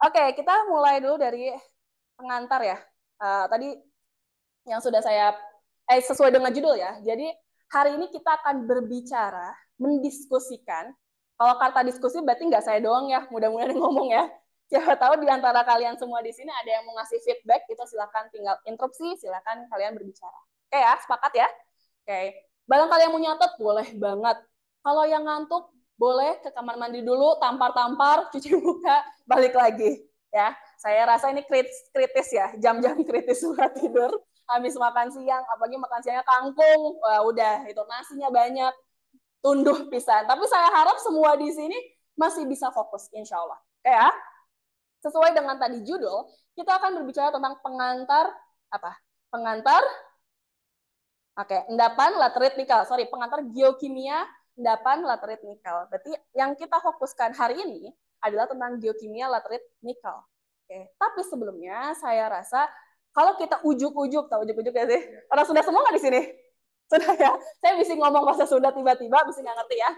Oke, kita mulai dulu dari pengantar ya. Tadi yang sudah saya sesuai dengan judul ya. Jadi hari ini kita akan berbicara, mendiskusikan. Kalau kata diskusi berarti nggak saya doang ya, mudah-mudahan yang ngomong ya. Siapa tahu di antara kalian semua di sini ada yang mau ngasih feedback, gitu silakan tinggal interupsi, silakan kalian berbicara. Oke ya, sepakat ya? Oke. Barangkali yang mau nyatet boleh banget. Kalau yang ngantuk boleh ke kamar mandi dulu, tampar-tampar, cuci muka, balik lagi ya. Saya rasa ini kritis ya, jam-jam kritis buat tidur. Habis makan siang, apalagi makan siangnya kangkung, wah udah itu nasinya banyak, tunduh pisan. Tapi saya harap semua di sini masih bisa fokus, insya Allah. Ya, sesuai dengan tadi judul, kita akan berbicara tentang pengantar apa? Pengantar, oke, endapan laterit nikel. Sorry, pengantar geokimia endapan laterit nikel. Berarti yang kita fokuskan hari ini adalah tentang geokimia laterit nikel. Oke, tapi sebelumnya saya rasa kalau kita ujuk-ujuk, tahu ujuk-ujuk ya sih? Orang sudah semua nggak di sini? Sudah ya? Saya bisa ngomong bahasa Sunda tiba-tiba, bisa nggak ngerti ya?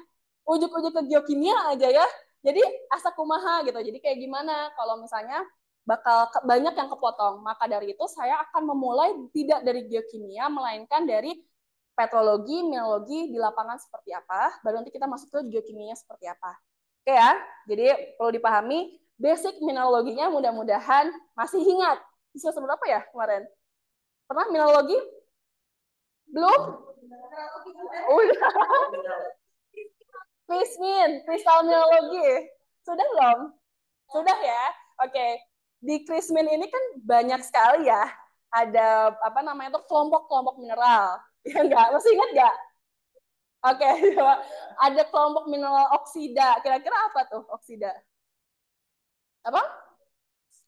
Ujuk-ujuk ke geokimia aja ya. Jadi asa kumaha gitu. Jadi kayak gimana kalau misalnya bakal banyak yang kepotong. Maka dari itu saya akan memulai tidak dari geokimia, melainkan dari petrologi, mineralogi di lapangan seperti apa, baru nanti kita masuk ke geokimianya seperti apa. Oke ya, jadi perlu dipahami basic mineraloginya mudah-mudahan masih ingat. Siswa sebut apa ya kemarin? Pernah mineralogi? Belum? Udah. Kristal mineralogi. Sudah belum? Sudah ya? Oke. Di Krismin ini kan banyak sekali ya. Ada apa namanya tuh kelompok-kelompok mineral. Ya enggak? Masih ingat enggak? Oke, ada kelompok mineral oksida. Kira-kira apa tuh oksida? Apa?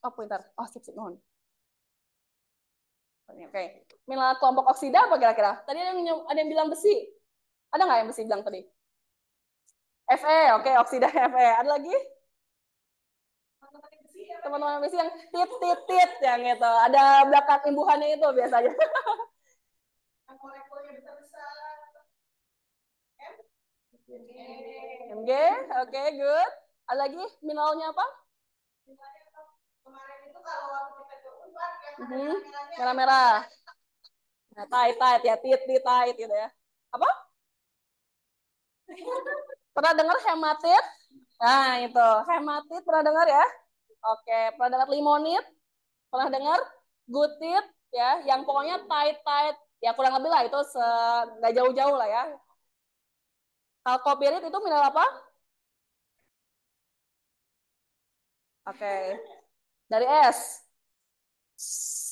Oh, pintar. Oh, sip, sip, mohon. Oke. Mineral kelompok oksida apa kira-kira? Tadi ada yang bilang besi. Ada nggak yang besi bilang tadi? Fe, oke, oksida Fe. Ada lagi? Teman-teman besi yang tit tit tit yang itu. Ada belakang imbuhannya itu biasanya. Yang molekulnya besar-besar. Mg, oke, good. Ada lagi mineralnya apa? Kemarin itu kalau waktu kita ke Unpad yang merah-merah. Nah, tight ya, tight gitu ya. Apa? Pernah dengar hematit? Nah, itu. Hematit pernah dengar ya? Oke, pernah dengar limonit? Pernah dengar? Gutit ya, yang pokoknya tight. Ya kurang lebih lah itu nggak jauh-jauh lah ya. Kalkopirit itu mineral apa? Oke. Dari S.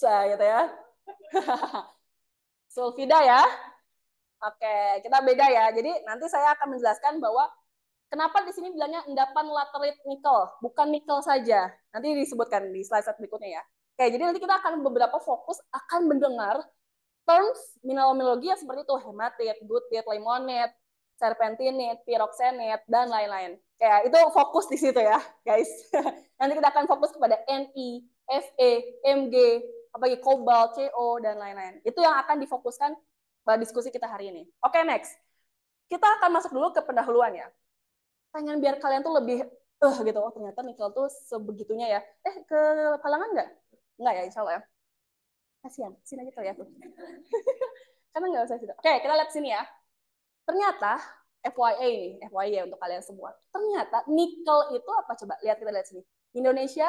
Gitu ya. Sulfida ya. Oke, kita beda ya. Jadi nanti saya akan menjelaskan bahwa kenapa di sini bilangnya endapan laterit nikel, bukan nikel saja. Nanti disebutkan di slide berikutnya ya. Oke, jadi nanti kita akan beberapa fokus akan mendengar terms mineralogi yang seperti itu, hematit, gutit, limonit, serpentinit, piroxenit, dan lain-lain. Kayak itu fokus di situ ya, guys. Nanti kita akan fokus kepada Ni, Fe, Mg, apalagi kobalt, Co, dan lain-lain. Itu yang akan difokuskan pada diskusi kita hari ini. Oke, next. Kita akan masuk dulu ke pendahuluan ya. Pengen biar kalian tuh lebih gitu, oh ternyata nikel tuh sebegitunya ya. Ke halangan nggak? Nggak ya, insya Allah ya. Kasihan, sini aja kali ya tuh. Karena nggak usah situ. Oke, kita lihat sini ya. Ternyata FYI nih, FYI untuk kalian semua. Ternyata nikel itu apa? Coba lihat, kita lihat sini. Indonesia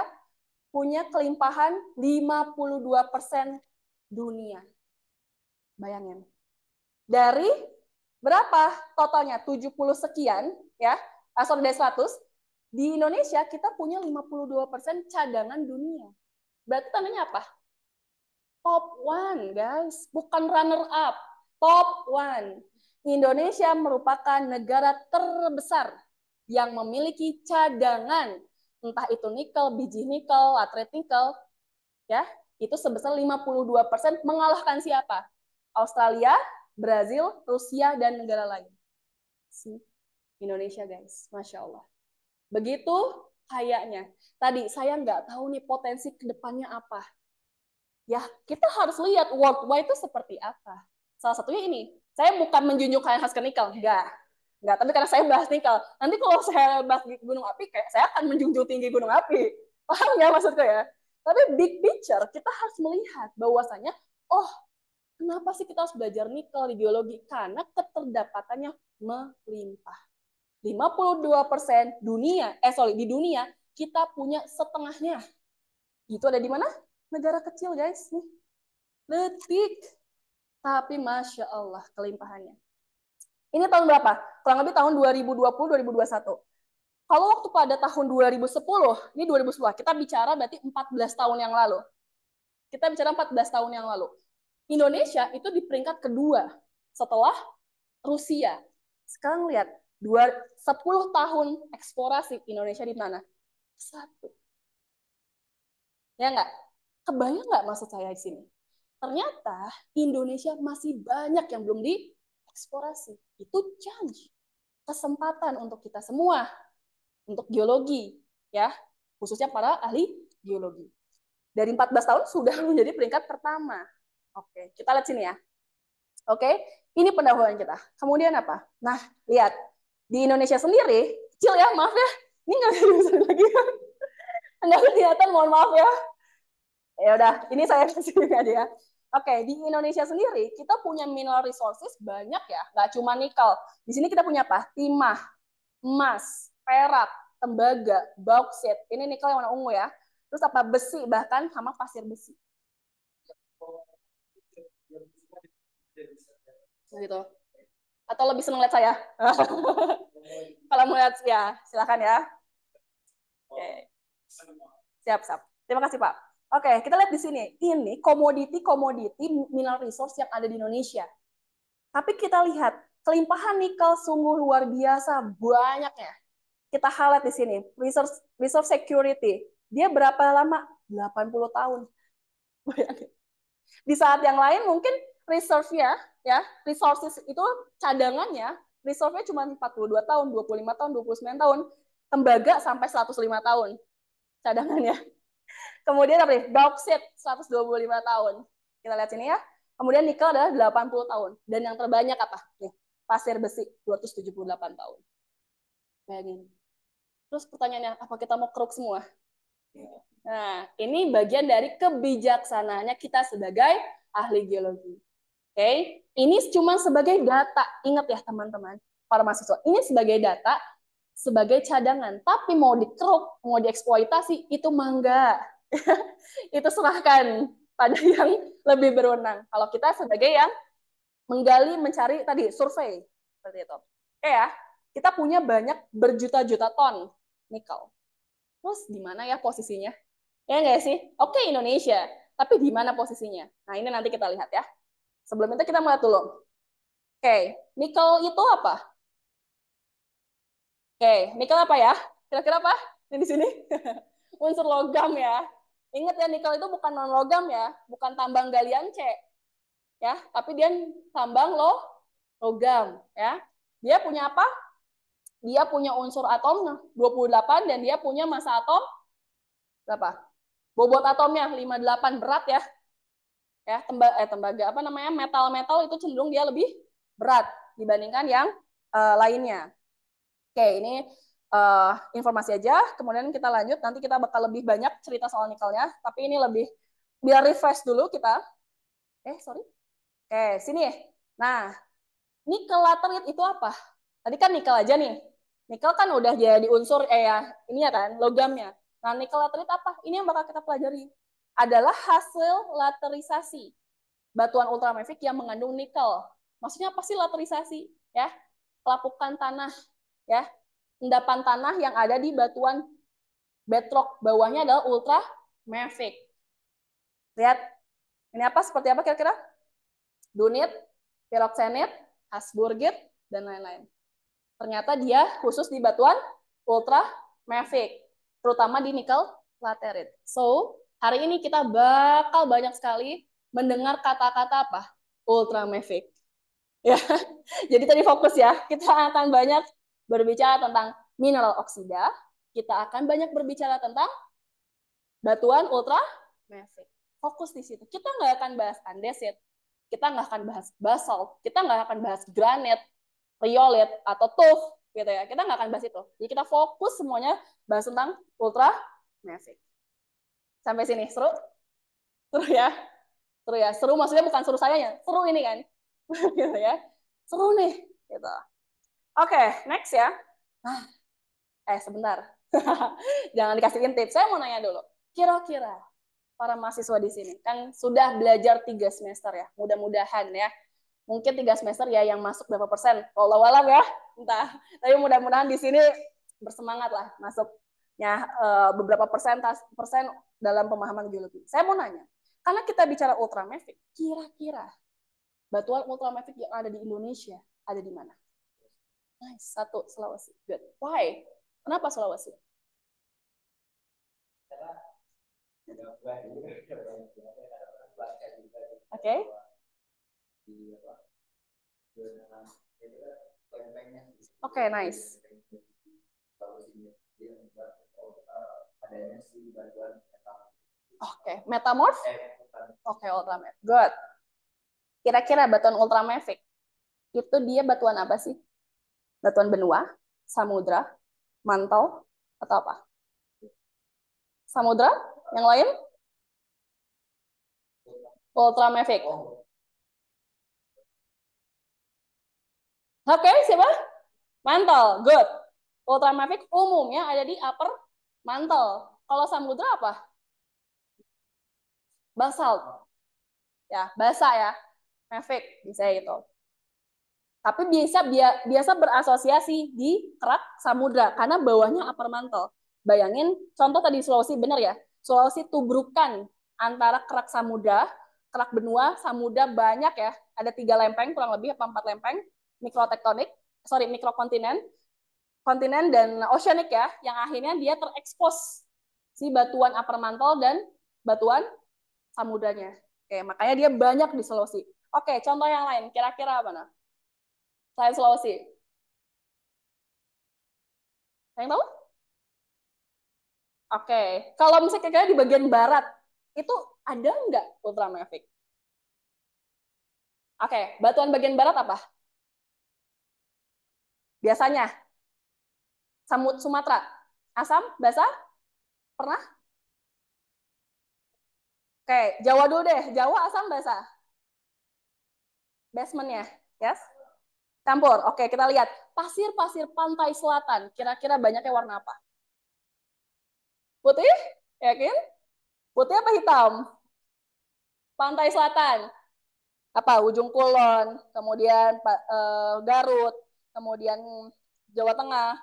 punya kelimpahan 52% dunia. Bayangin. Dari berapa totalnya? 70 sekian ya. Sorry, dari 100. Di Indonesia kita punya 52% cadangan dunia. Berarti tandanya apa? Top one, guys. Bukan runner up. Top one. Indonesia merupakan negara terbesar yang memiliki cadangan, entah itu nikel, biji nikel, laterit nikel, ya, itu sebesar 52%, mengalahkan siapa? Australia, Brazil, Rusia, dan negara lain. Indonesia, guys. Masya Allah. Begitu kayaknya. Tadi saya nggak tahu nih potensi kedepannya apa. Ya, kita harus lihat worldwide itu seperti apa. Salah satunya ini, saya bukan menjunjung kalian harus ke nikel, enggak, tapi karena saya bahas nikel. Nanti kalau saya bahas gunung api, kayak saya akan menjunjung tinggi gunung api. Paham ya maksudku ya? Tapi big picture kita harus melihat bahwasanya, oh kenapa sih kita harus belajar nikel di geologi? Karena keterdapatannya melimpah. 52% di dunia kita punya setengahnya. Itu ada di mana? Negara kecil guys. Nih. Detik. Tapi Masya Allah kelimpahannya. Ini tahun berapa? Kurang lebih tahun 2020-2021. Kalau waktu pada tahun 2010, ini 2010, kita bicara berarti 14 tahun yang lalu. Kita bicara 14 tahun yang lalu. Indonesia itu di peringkat kedua setelah Rusia. Sekarang lihat, 10 tahun eksplorasi Indonesia di mana? Satu. Ya nggak? Kebayang nggak maksud saya di sini? Ternyata Indonesia masih banyak yang belum dieksplorasi. Itu janji, kesempatan untuk kita semua, untuk geologi, ya, khususnya para ahli geologi. Dari 14 tahun sudah menjadi peringkat pertama. Oke, kita lihat sini ya. Oke, ini pendahuluan kita. Kemudian apa? Nah, lihat. Di Indonesia sendiri, kecil ya, maaf ya. Ini nggak bisa lagi. Nggak kelihatan, mohon maaf ya. Ya udah, ini saya kasih aja ya. Oke, di Indonesia sendiri kita punya mineral resources banyak ya, nggak cuma nikel. Di sini kita punya apa? Timah, emas, perak, tembaga, bauxite. Ini nikel yang warna ungu ya. Terus apa? Besi, bahkan sama pasir besi. Gitu. Atau lebih seneng lihat saya? Kalau mau lihat ya, silakan ya. Oke. Siap, siap. Terima kasih, Pak. Oke, kita lihat di sini. Ini komoditi mineral resource yang ada di Indonesia. Tapi kita lihat, kelimpahan nikel sungguh luar biasa banyaknya. Kita highlight di sini, resource security. Dia berapa lama? 80 tahun. Di saat yang lain mungkin reserve-nya, ya, resources itu cadangannya, reserve-nya cuma 42 tahun, 25 tahun, 29 tahun. Tembaga sampai 105 tahun cadangannya. Kemudian apa nih? Bauxite 125 tahun. Kita lihat sini ya. Kemudian nikel adalah 80 tahun. Dan yang terbanyak apa? Nih, pasir besi 278 tahun. Bayangin. Terus pertanyaannya, apa kita mau keruk semua? Nah, ini bagian dari kebijaksanaannya kita sebagai ahli geologi. Oke, ini cuma sebagai data. Ingat ya teman-teman, para mahasiswa. Ini sebagai data, sebagai cadangan. Tapi mau dikeruk, mau dieksploitasi, itu mangga. Itu serahkan pada yang lebih berwenang. Kalau kita sebagai yang menggali, mencari tadi, survei. Seperti itu. Oke ya, kita punya banyak berjuta-juta ton nikel. Terus di mana ya posisinya? Ya nggak sih? Oke Indonesia, tapi di mana posisinya? Nah ini nanti kita lihat ya. Sebelum itu kita mulai dulu. Oke, nikel itu apa? Oke, nikel apa ya? Kira-kira apa? Ini di sini. Unsur logam ya. Ingat ya, nikel itu bukan non logam ya, bukan tambang galian C, ya, tapi dia tambang logam ya. Dia punya apa? Dia punya unsur atom 28 dan dia punya massa atom berapa? Bobot atomnya 58, berat ya. Ya, tembaga apa namanya? Metal-metal itu cenderung dia lebih berat dibandingkan yang lainnya. Oke, ini informasi aja. Kemudian kita lanjut. Nanti kita bakal lebih banyak cerita soal nikelnya. Tapi ini lebih biar refresh dulu kita. Sorry. Oke, sini. Nah, nikel laterit itu apa? Tadi kan nikel aja nih. Nikel kan udah jadi unsur ya, ini ya kan, logamnya. Nah, nikel laterit apa? Ini yang bakal kita pelajari. Adalah hasil laterisasi batuan ultramafic yang mengandung nikel. Maksudnya apa sih laterisasi? Ya, pelapukan tanah, ya, endapan tanah yang ada di batuan bedrock bawahnya adalah ultramafic. Lihat, ini apa? Seperti apa kira-kira? Dunit, piroksenit, hasburgit, dan lain-lain. Ternyata dia khusus di batuan ultramafic, terutama di nikel laterit. So, hari ini kita bakal banyak sekali mendengar kata-kata apa? Ultramafic. Ya. Jadi tadi fokus ya. Kita akan banyak berbicara tentang mineral oksida, kita akan banyak berbicara tentang batuan ultramafic. Fokus di situ. Kita nggak akan bahas andesit, kita nggak akan bahas basalt, kita nggak akan bahas granit, riolit, atau tuff gitu ya. Kita nggak akan bahas itu. Jadi kita fokus semuanya bahas tentang ultramafic. Sampai sini seru? Seru ya? Seru ya? Seru maksudnya bukan seru saya ya, seru ini kan? Gitu ya. Seru nih, gitu. Oke, next ya. Sebentar. Jangan dikasihin tips. Saya mau nanya dulu. Kira-kira para mahasiswa di sini kan sudah belajar 3 semester ya. Mudah-mudahan ya. Mungkin 3 semester ya yang masuk berapa persen. Walau ya. Entah. Tapi mudah-mudahan di sini bersemangat lah masuknya beberapa persen dalam pemahaman geologi. Saya mau nanya. Karena kita bicara ultramafic, kira-kira batuan ultramafic yang ada di Indonesia ada di mana? Nice. 1, Sulawesi. Good. Why? Kenapa Sulawesi? Oke. Oke, nice. Oke, metamorph? Oke, ultramafic. Good. Kira-kira batuan ultramafic itu dia batuan apa sih? Batuan benua, samudra, mantel, atau apa? Samudra? Yang lain? Ultramafic. Oke, siapa? Mantel. Good. Ultramafic umumnya ada di upper mantel. Kalau samudra apa? Basalt. Ya, basa ya. Mafic, bisa itu. Tapi biasa berasosiasi di kerak samudra karena bawahnya upper mantle. Bayangin contoh tadi Sulawesi benar ya. Sulawesi tubrukan antara kerak samudra, kerak benua, samudra banyak ya. Ada 3 lempeng kurang lebih apa 4 lempeng mikrotektonik, mikrokontinen, kontinen dan oceanic ya, yang akhirnya dia terekspos si batuan upper mantle dan batuan samudranya. Oke, makanya dia banyak di Sulawesi. Oke, contoh yang lain kira-kira apa nah? Selain Sulawesi. Yang tahu? Oke. Kalau misalnya kira-kira di bagian barat, itu ada nggak ultramafic? Oke, batuan bagian barat apa? Biasanya Sumatera. Asam, Basa? Pernah? Oke, Jawa dulu deh. Jawa, Asam, Basa. Basementnya, yes? Campur. Oke, kita lihat. Pasir-pasir pantai selatan, kira-kira banyaknya warna apa? Putih? Yakin? Putih apa hitam? Pantai selatan. Apa? Ujung Kulon, kemudian Garut, kemudian Jawa Tengah,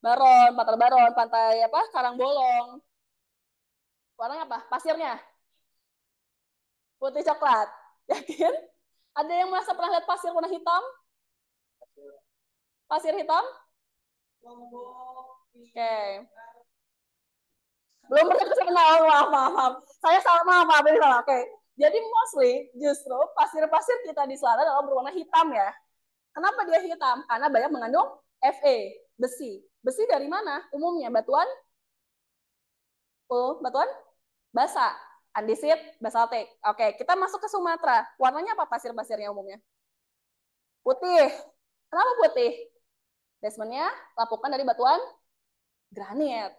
Baron, pantai apa? Karangbolong. Warnanya apa? Pasirnya putih coklat. Yakin? Ada yang merasa pernah lihat pasir warna hitam? Pasir hitam? Oke. Okay. Belum pernah ke sana. Maaf. Saya salah, maaf. Ini salah. Oke. Okay. Jadi mostly justru pasir-pasir kita di selatan adalah berwarna hitam ya. Kenapa dia hitam? Karena banyak mengandung Fe, besi. Besi dari mana? Umumnya batuan batuan basa, andesit, basaltik. Oke, kita masuk ke Sumatera. Warnanya apa pasir-pasirnya umumnya? Putih. Kenapa putih? Basementnya lapukan dari batuan granit.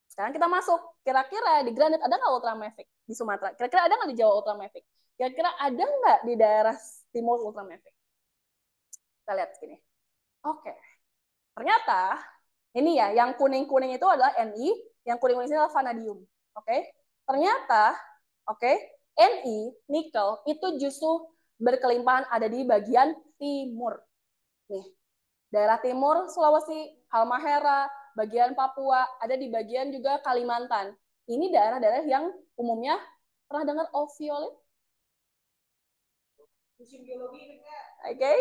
Sekarang kita masuk. Kira-kira di granit ada nggak ultramafic di Sumatera? Kira-kira ada nggak di Jawa ultramafic? Kira-kira ada nggak di daerah timur ultramafic? Kita lihat sini. Oke. Ternyata ini ya, yang kuning-kuning itu adalah Ni, yang kuning-kuning ini adalah vanadium. Oke. Ternyata, oke, Ni, nikel, itu justru berkelimpahan ada di bagian timur. Nih, daerah timur Sulawesi, Halmahera, bagian Papua, ada di bagian juga Kalimantan. Ini daerah-daerah yang umumnya pernah dengar oviolet? Oke.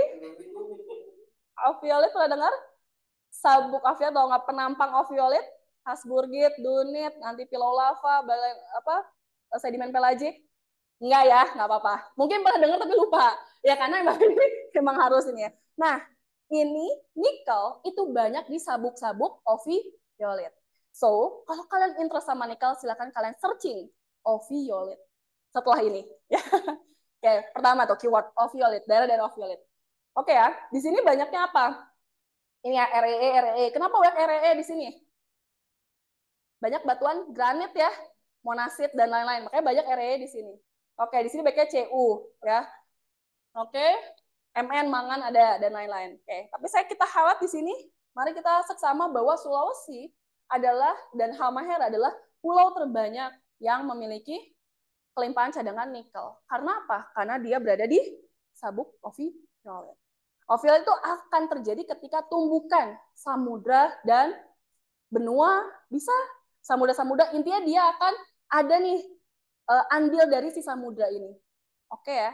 Oviolet pernah dengar? Sabuk oviolet atau nggak penampang oviolet? Hasburgit, dunit, nanti pilolava, sedimen pelagik? Enggak ya, nggak apa-apa. Mungkin pernah dengar tapi lupa. Ya karena emang ini memang harus ini ya. Nah, ini nikel itu banyak di sabuk-sabuk oviolet. So, kalau kalian interest sama nikel, silakan kalian searching oviolet setelah ini. Oke, pertama tuh keyword oviolet, daerah-daerah oviolet. Oke ya, di sini banyaknya apa? Ini ya REE. Kenapa banyak REE di sini? banyak batuan granit ya, monasit dan lain-lain. Makanya banyak area di sini. Oke, di sini baiknya Cu ya. Oke, MN, Mangan ada dan lain-lain. Oke, tapi kita highlight di sini. Mari kita seksama bahwa Sulawesi adalah dan Halmahera adalah pulau terbanyak yang memiliki kelimpahan cadangan nikel. Karena apa? Karena dia berada di sabuk ultraviolet. Ultraviolet itu akan terjadi ketika tumbukan samudra dan benua bisa samudra-samudra, intinya dia akan ada nih andil dari si samudra ini. Oke ya.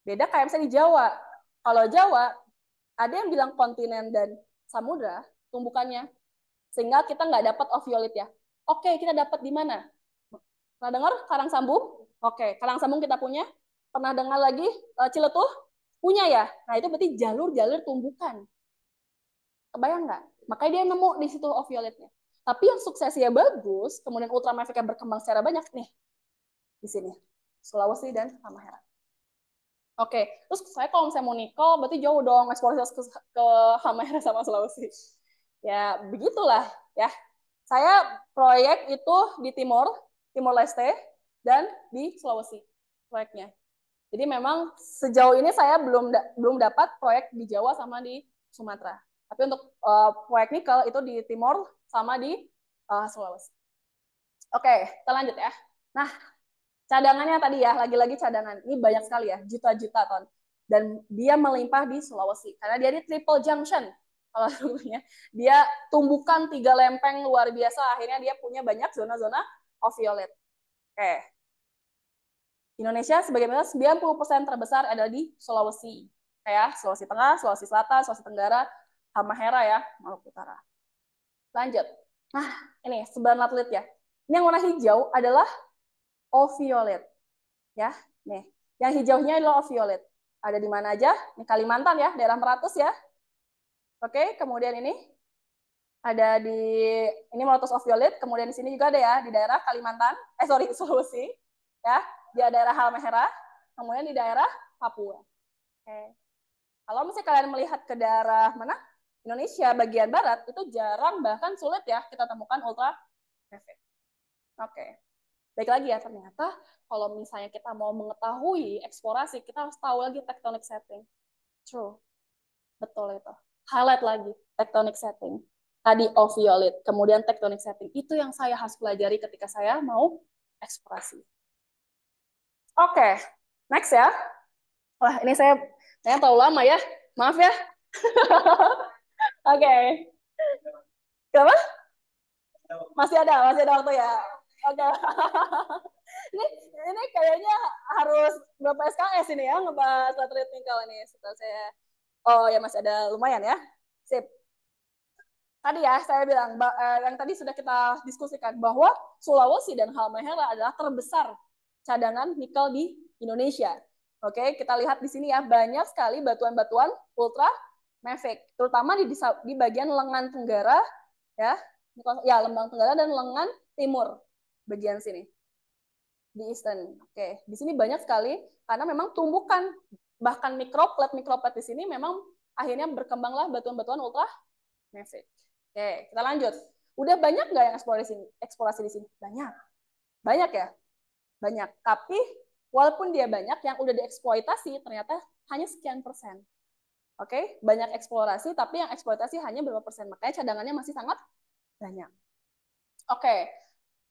Beda kayak misalnya di Jawa. Kalau Jawa ada yang bilang kontinen dan samudra tumbukannya, sehingga kita nggak dapat ultraviolet ya. Oke, kita dapat di mana? Pernah dengar Karang Sambung? Oke, Karang Sambung kita punya. Pernah dengar lagi Ciletuh? Punya ya. Nah itu berarti jalur-jalur tumbukan. Kebayang nggak? Makanya dia nemu di situ ultravioletnya. Tapi yang suksesnya bagus, kemudian ultramavicnya berkembang secara banyak nih di sini, Sulawesi dan Halmahera. Oke, terus saya kalau misalnya mau nikel, berarti jauh dong eksplorasi ke Halmahera sama Sulawesi. Ya, begitulah ya. Saya proyek itu di Timor Leste, dan di Sulawesi proyeknya. Jadi memang sejauh ini saya belum dapat proyek di Jawa sama di Sumatera. Tapi untuk proyek nikel itu di Timor sama di Sulawesi. Oke, kita lanjut ya. Nah, cadangannya tadi ya, lagi-lagi cadangan. Ini banyak sekali ya, juta-juta ton. Dan dia melimpah di Sulawesi. Karena dia di triple junction. Kalau dulunya, dia tumbukan 3 lempeng luar biasa. Akhirnya dia punya banyak zona-zona ultraviolet. Oke. Indonesia sebagaimana 90% terbesar ada di Sulawesi. Kayak Sulawesi Tengah, Sulawesi Selatan, Sulawesi Tenggara, Halmahera ya, Maluku Utara. Lanjut. Nah, ini sebaran satelit ya. Ini yang warna hijau adalah ultraviolet. Ya, nih. Yang hijaunya adalah ultraviolet. Ada di mana aja? Ini Kalimantan ya, daerah Meratus ya. Oke, kemudian ini ada di ini Meratus ultraviolet, kemudian di sini juga ada ya di daerah Kalimantan, Sulawesi ya, di daerah Halmahera, kemudian di daerah Papua. Oke. Kalau misalnya kalian melihat ke daerah mana? Indonesia bagian barat itu jarang bahkan sulit ya kita temukan ultraviolet. Oke. Baik lagi ya, ternyata kalau misalnya kita mau mengetahui eksplorasi, kita harus tahu lagi tectonic setting. True. Betul itu. Highlight lagi tectonic setting. Tadi ultraviolet, kemudian tectonic setting. Itu yang saya harus pelajari ketika saya mau eksplorasi. Oke, next ya. Wah, ini saya terlalu lama ya. Maaf ya. Oke. Kenapa? Masih ada waktu ya. Oke. ini kayaknya harus berapa SKS ini ya ngebahas satelit nikel ini. Setelah saya, oh ya masih ada lumayan ya. Sip. Tadi ya saya bilang yang tadi sudah kita diskusikan bahwa Sulawesi dan Halmahera adalah terbesar cadangan nikel di Indonesia. Oke, kita lihat di sini ya banyak sekali batuan-batuan ultra mafic, terutama di bagian lengan tenggara ya lembang tenggara dan lengan timur bagian sini di eastern. Oke, di sini banyak sekali karena memang tumbukan bahkan mikroplet di sini memang akhirnya berkembanglah batuan-batuan ultra mafic. Oke, kita lanjut. Udah banyak nggak yang eksplorasi di sini? Banyak. Banyak ya? Banyak. Tapi walaupun dia banyak, yang udah dieksploitasi ternyata hanya sekian persen. Oke, banyak eksplorasi, tapi yang eksploitasi hanya berapa persen. Makanya cadangannya masih sangat banyak. Oke,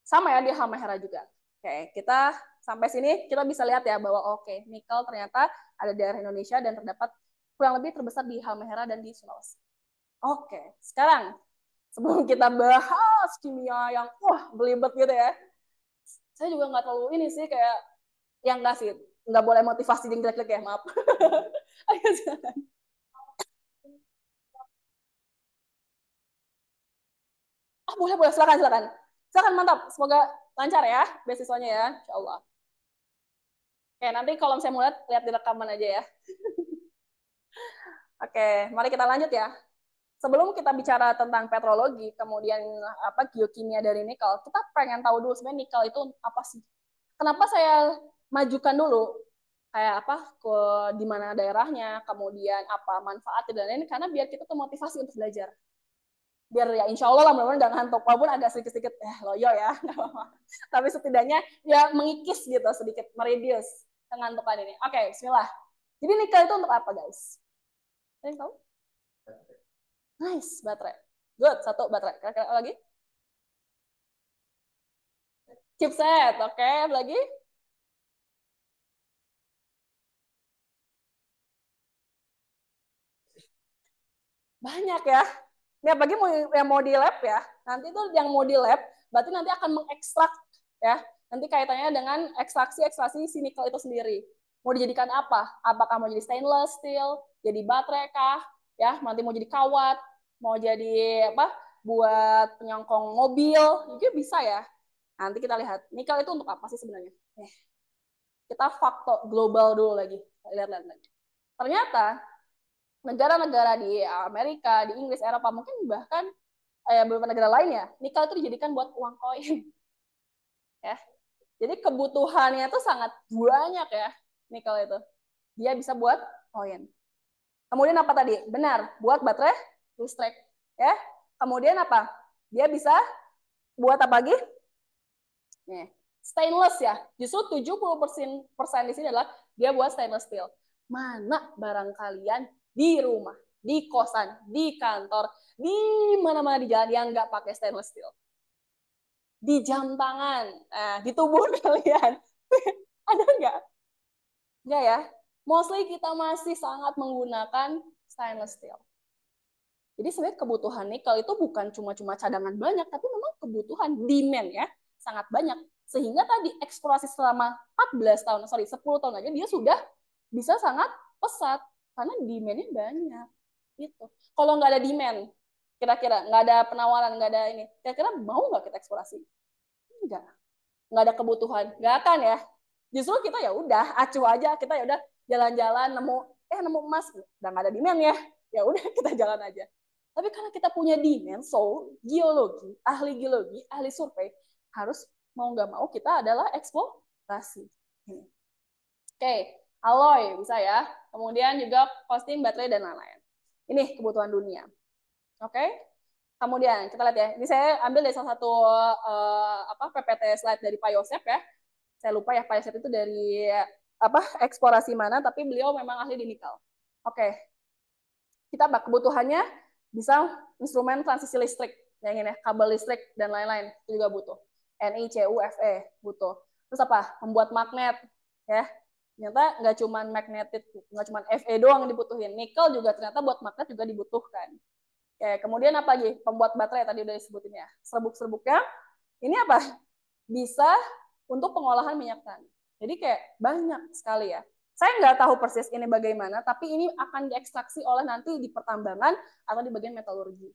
sama ya di Halmahera juga. Oke, kita sampai sini kita bisa lihat ya bahwa oke, nikel ternyata ada di daerah Indonesia dan terdapat kurang lebih terbesar di Halmahera dan di Sulawesi. Oke, sekarang sebelum kita bahas kimia yang belibet gitu ya, saya juga nggak terlalu ini sih kayak yang nggak sih, nggak boleh motivasi yang jelek-jelek ya, maaf. Ayo silakan. Oh, boleh boleh silakan silakan. Silakan mantap, semoga lancar ya beasiswanya ya, insya Allah. Oke, nanti kalau saya mau lihat di rekaman aja ya. Oke, mari kita lanjut ya. Sebelum kita bicara tentang petrologi, kemudian apa geokimia dari nikel, kita pengen tahu dulu sebenarnya nikel itu apa sih? Kenapa saya majukan dulu kayak apa ke di mana daerahnya, kemudian apa manfaatnya dan lain-lain karena biar kita tuh motivasi untuk belajar. biar ya insya Allah lah mudah-mudahan nggak ngantuk, walaupun agak sedikit-sedikit loyo ya, tapi setidaknya ya mengikis gitu sedikit, mereduce kengantukan ini. Oke, bismillah. Jadi nikel itu untuk apa guys? Ada yang tahu? Nice, baterai. Good, satu baterai. Kira-kira lagi? Chipset, oke, lagi? Banyak ya. Ini apalagi yang mau di lab ya. Nanti itu yang mau di lab, berarti nanti akan mengekstrak ya. Nanti kaitannya dengan ekstraksi si nikel itu sendiri. Mau dijadikan apa? Apakah mau jadi stainless steel, jadi baterai kah? Ya, nanti mau jadi kawat, mau jadi apa? Buat penyongkong mobil, juga bisa ya. Nanti kita lihat nikel itu untuk apa sih sebenarnya? Kita faktor global dulu lagi. Lihat-lihat lagi. Ternyata negara-negara di Amerika, di Inggris, Eropa, mungkin bahkan beberapa negara lain ya, nikel itu dijadikan buat uang koin. Ya. Jadi kebutuhannya itu sangat banyak ya, nikel itu. Dia bisa buat koin. Kemudian apa tadi? Benar, buat baterai listrik. Ya. Kemudian apa? Dia bisa buat apa lagi? Nih, stainless ya. Justru 70% di sini adalah dia buat stainless steel. Mana barang kalian di rumah, di kosan, di kantor, di mana-mana di jalan yang nggak pakai stainless steel? Di jam tangan, di tubuh kalian. Ada nggak? Nggak ya. Mostly kita masih sangat menggunakan stainless steel. Jadi sebenarnya kebutuhan nikel itu bukan cuma cadangan banyak, tapi memang kebutuhan demand ya sangat banyak. Sehingga tadi eksplorasi selama 10 tahun aja dia sudah bisa sangat pesat karena demandnya banyak. Gitu. Kalau nggak ada demand, kira-kira nggak ada penawaran, nggak ada ini, kira-kira mau nggak kita eksplorasi? Nggak ada kebutuhan, nggak akan ya. Justru kita ya udah acuh aja, kita ya udah jalan-jalan nemu emas, udah nggak ada demand ya udah kita jalan aja. Tapi karena kita punya demand, so geologi, ahli survei harus mau nggak mau kita adalah eksplorasi. Oke, alloy bisa ya. Kemudian juga costing baterai dan lain-lain. Ini kebutuhan dunia. Oke. Kemudian kita lihat ya. Ini saya ambil dari salah satu PPT slide dari Pak Yosep ya. Saya lupa ya Pak Yosep itu dari eksplorasi mana, tapi beliau memang ahli di nikel. Oke. Kita kebutuhannya bisa instrumen transisi listrik, yang ini kabel listrik dan lain-lain itu juga butuh. Ni, Cu, Fe butuh. Terus apa? Membuat magnet ya. Ternyata nggak cuma magnetit, nggak cuma Fe doang yang dibutuhin. Nikel juga ternyata buat magnet juga dibutuhkan. Oke, kemudian apa lagi? Pembuat baterai tadi udah disebutin ya. Serbuk-serbuknya ini apa? Bisa untuk pengolahan minyak tanah. Jadi kayak banyak sekali ya. Saya nggak tahu persis ini bagaimana, tapi ini akan diekstraksi oleh nanti di pertambangan atau di bagian metalurgi.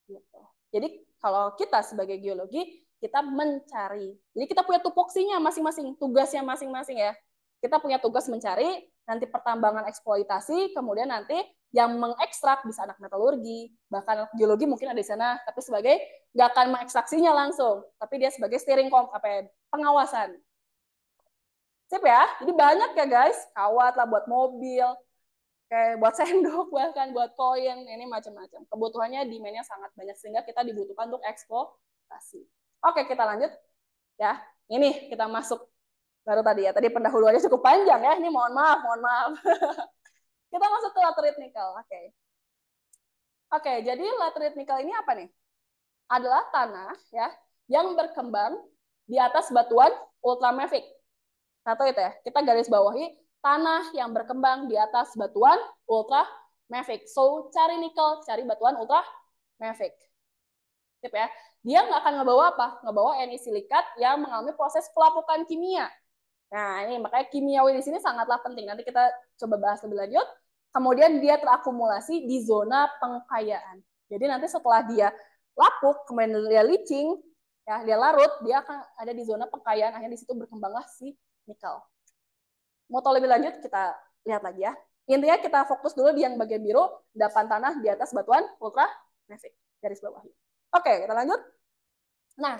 Gitu. Jadi kalau kita sebagai geologi, kita mencari. Jadi kita punya tupoksinya masing-masing, tugasnya masing-masing ya. Kita punya tugas mencari, nanti pertambangan eksploitasi, kemudian nanti yang mengekstrak bisa anak metalurgi, bahkan geologi mungkin ada di sana, tapi sebagai nggak akan mengekstraksinya langsung, tapi dia sebagai steering pengawasan. Sip ya, jadi banyak ya guys, kawat lah buat mobil, kayak buat sendok bahkan buat koin, ini macam-macam. Kebutuhannya demand-nya sangat banyak sehingga kita dibutuhkan untuk eksploitasi. Oke, kita lanjut ya. Ini kita masuk baru tadi ya. Tadi pendahuluannya cukup panjang ya. Ini mohon maaf. Kita masuk ke laterite nikel. Oke, jadi laterite nikel ini apa nih? Adalah tanah ya yang berkembang di atas batuan ultramafic. Satu itu ya. Kita garis bawahi tanah yang berkembang di atas batuan ultramafic. So, cari nikel, cari batuan ultramafic. Sip ya. Dia nggak akan ngebawa apa? Ngebawa Ni silikat yang mengalami proses pelapukan kimia. Nah, ini makanya kimiawi di sini sangatlah penting. Nanti kita coba bahas lebih lanjut. Kemudian dia terakumulasi di zona pengkayaan. Jadi nanti setelah dia lapuk, kemudian dia leaching, ya dia larut, dia akan ada di zona pengkayaan. Akhirnya di situ berkembanglah si nikel. Mau tahu lebih lanjut, kita lihat lagi ya. Intinya kita fokus dulu di yang bagian biru, endapan tanah di atas batuan ultramafic, garis bawah. Oke, kita lanjut. Nah,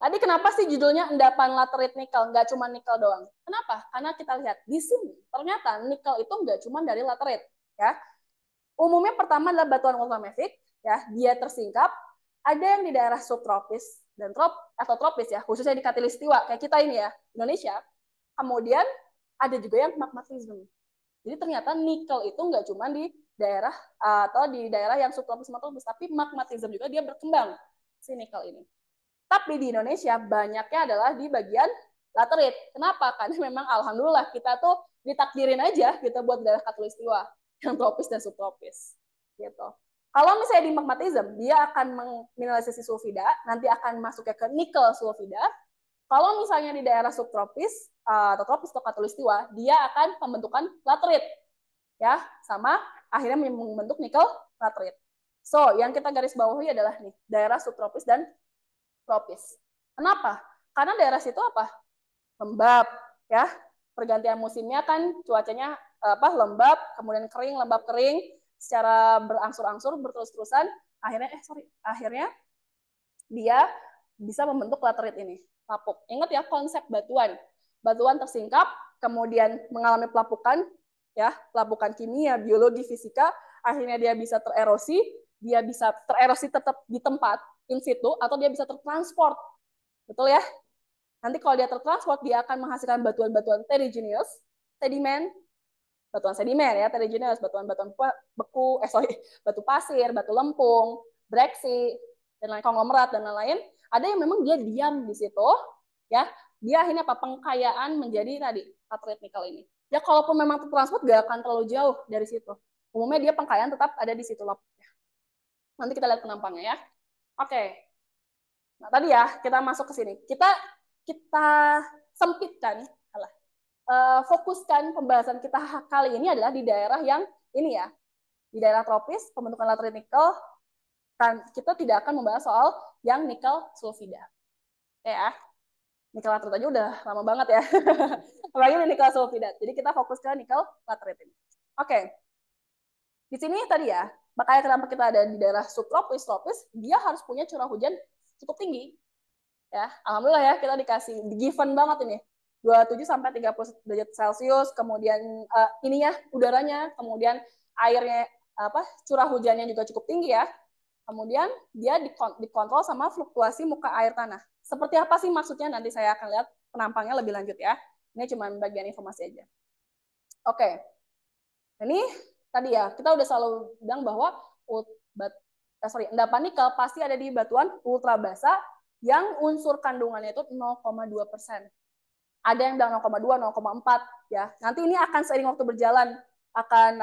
tadi kenapa sih judulnya endapan laterite nikel? Nggak cuma nikel doang. Kenapa? Karena kita lihat di sini, ternyata nikel itu nggak cuma dari laterite. Ya. Umumnya pertama adalah batuan ultramafic, ya, dia tersingkap. Ada yang di daerah subtropis dan atau tropis ya, khususnya di Khatulistiwa kayak kita ini ya, Indonesia. Kemudian ada juga yang magmatisme. Jadi ternyata nikel itu nggak cuma di daerah atau di daerah yang subtropis, tapi magmatisme juga dia berkembang si nikel ini. Tapi di Indonesia banyaknya adalah di bagian laterit. Kenapa? Karena memang alhamdulillah kita tuh ditakdirin aja gitu buat daerah Khatulistiwa yang tropis dan subtropis. Gitu. Kalau misalnya di magmatism, dia akan memineralisasi sulfida, nanti akan masuknya ke nikel sulfida. Kalau misalnya di daerah subtropis atau tropis atau khatulistiwa, dia akan pembentukan laterit, ya, sama akhirnya membentuk nikel laterit. So, yang kita garis bawahi adalah nih daerah subtropis dan tropis. Kenapa? Karena daerah situ apa? Lembab, ya. Pergantian musimnya kan cuacanya lembab, kemudian kering, lembab kering, secara berangsur-angsur berterus-terusan, akhirnya dia bisa membentuk laterit ini, lapuk. Ingat ya konsep batuan. Batuan tersingkap, kemudian mengalami pelapukan, ya, pelapukan kimia, biologi, fisika, akhirnya dia bisa tererosi, dia bisa tererosi tetap di tempat in situ atau dia bisa tertransport. Betul ya? Nanti kalau dia tertransport, dia akan menghasilkan batuan-batuan terrigenous, sedimen, batuan sedimen ya, terrigenous, batuan-batuan beku, batu pasir, batu lempung, breksi, dan lain konglomerat dan lain-lain. Ada yang memang dia diam di situ, ya. Dia akhirnya apa? Pengkayaan menjadi tadi laterit nikel ini. Ya kalaupun memang tertransport gak akan terlalu jauh dari situ. Umumnya dia pengkayaan tetap ada di situ lapuknya. Nanti kita lihat penampangnya ya. Oke. Nah, tadi ya kita masuk ke sini. Kita sempitkan, fokuskan pembahasan kita kali ini adalah di daerah yang ini ya, di daerah tropis pembentukan laterit nikel. Kan kita tidak akan membahas soal yang nikel sulfida. Ya, nikel laterit aja udah lama banget ya. Apalagi nikel sulfida. Jadi kita fokus ke nikel laterit ini. Oke. Di sini tadi ya, makanya kenapa kita ada di daerah subtropis, tropis, dia harus punya curah hujan cukup tinggi. Ya, alhamdulillah ya kita dikasih given banget ini. 27 sampai 30 derajat Celcius, kemudian ininya udaranya, kemudian airnya curah hujannya juga cukup tinggi ya. Kemudian dia dikontrol sama fluktuasi muka air tanah. Seperti apa sih maksudnya? Nanti saya akan lihat penampangnya lebih lanjut ya. Ini cuma bagian informasi aja. Oke. Ini tadi ya, kita udah selalu bilang bahwa endapan nikel pasti ada di batuan ultra basa yang unsur kandungannya itu 0,2%. Ada yang bilang 0,2, 0,4 ya. Nanti ini akan seiring waktu berjalan akan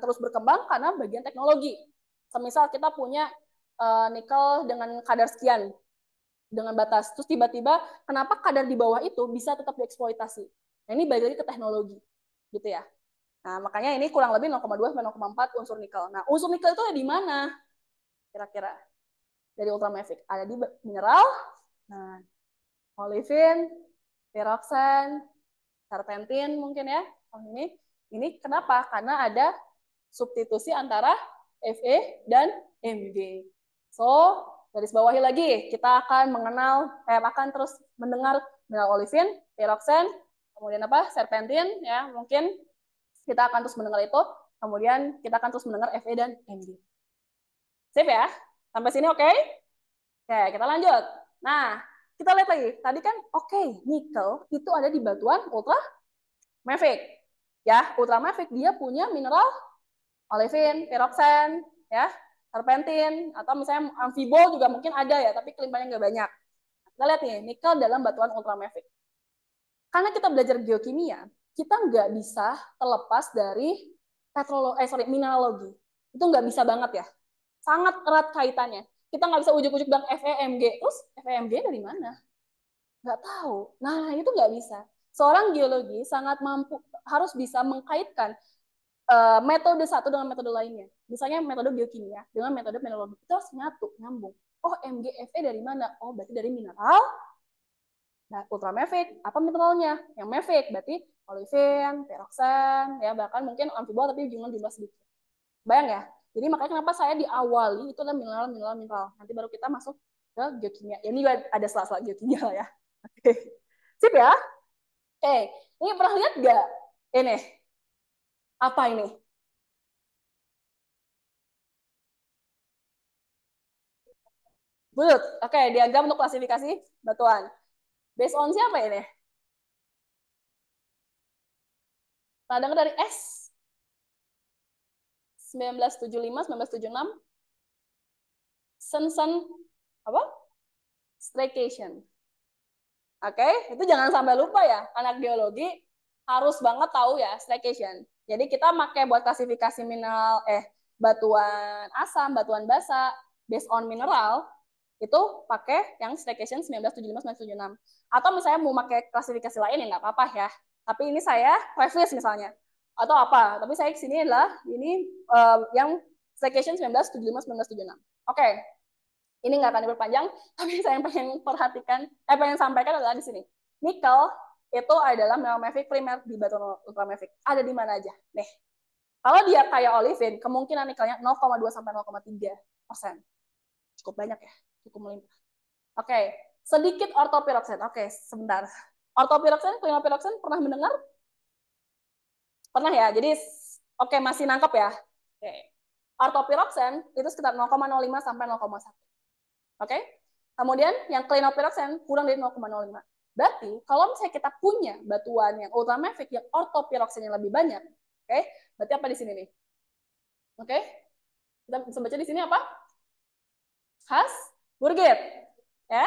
terus berkembang karena bagian teknologi. Semisal kita punya nikel dengan kadar sekian dengan batas, terus tiba-tiba kenapa kadar di bawah itu bisa tetap dieksploitasi. Nah, ini balik lagi ke teknologi gitu ya. Nah, makanya ini kurang lebih 0,2 sampai 0,4 unsur nikel. Nah, unsur nikel itu ada di mana? Kira-kira dari ultramafic ada di mineral, nah, olivin, piroxen, serpentin mungkin ya. Ini kenapa? Karena ada substitusi antara Fe dan Mg. So, garis bawahi lagi, kita akan akan terus mendengar mineral olivin, piroxen, kemudian serpentin ya, mungkin kita akan terus mendengar itu, kemudian kita akan terus mendengar Fe dan Mg. Sip ya? Sampai sini oke? Oke, kita lanjut. Nah, kita lihat lagi. Tadi kan nikel itu ada di batuan ultramafic. Ya, ultramafic dia punya mineral olivin, piroxen, ya, serpentin, atau misalnya amfibol juga mungkin ada ya, tapi kelimpahannya nggak banyak. Kita lihat nih, nikel dalam batuan ultramafic. Karena kita belajar geokimia, kita nggak bisa terlepas dari mineralogi. Itu nggak bisa banget ya. Sangat erat kaitannya. Kita nggak bisa ujuk-ujuk bilang FEMG. Terus FEMG dari mana? Nggak tahu. Nah, itu nggak bisa. Seorang geologi sangat mampu, harus bisa mengkaitkan metode satu dengan metode lainnya. Misalnya metode geokimia dengan metode mineralogi. Itu harus nyatu, nyambung. Oh, MgFe dari mana? Oh, berarti dari mineral. Nah, ultramafic, apa mineralnya? Yang mafic, berarti olivin, piroxen, ya bahkan mungkin amfibol tapi jumlah sedikit. Bayang ya? Jadi makanya kenapa saya diawali itu adalah mineral. Nanti baru kita masuk ke geokimia. Ya, ini ada sela-sela geokimia lah ya. Oke. Sip ya? Oke. Ini pernah lihat nggak? Ini. Apa ini? Bulut. Oke, diagram untuk klasifikasi batuan. Based on siapa ini? Pernah dari S 1975, 1976, Sensen apa? Staycation. Oke, itu jangan sampai lupa ya. Anak geologi harus banget tahu ya staycation. Jadi kita pakai buat klasifikasi mineral batuan asam, batuan basa based on mineral itu pakai yang staycation 1975 1976. Atau misalnya mau pakai klasifikasi lain ya nggak apa-apa ya. Tapi ini saya preface misalnya atau apa. Tapi saya kesini adalah ini yang staycation 1975 1976. Oke, ini nggak akan diperpanjang, tapi saya pengen perhatikan, pengen sampaikan adalah di sini. Nikel itu adalah metallic primer di batu ultramafic. Ada di mana aja? Nih, kalau dia kayak olivin, kemungkinan nikelnya 0,2 sampai 0,3%. Cukup banyak ya, cukup melimpah. Oke, sedikit ortopiroksen. Oke, sebentar. Ortopiroksen, klinopiroksen pernah mendengar? Pernah ya. Jadi oke, masih nangkep ya. Oke. Ortopiroksen itu sekitar 0,05 sampai 0,1. Oke. Kemudian yang klinopiroksen kurang dari 0,05. Berarti kalau misalnya kita punya batuan yang ultramafic yang ortopiroksennya lebih banyak, oke? Berarti apa di sini nih? Oke? Kita bisa baca di sini apa? Hasburgit. Ya.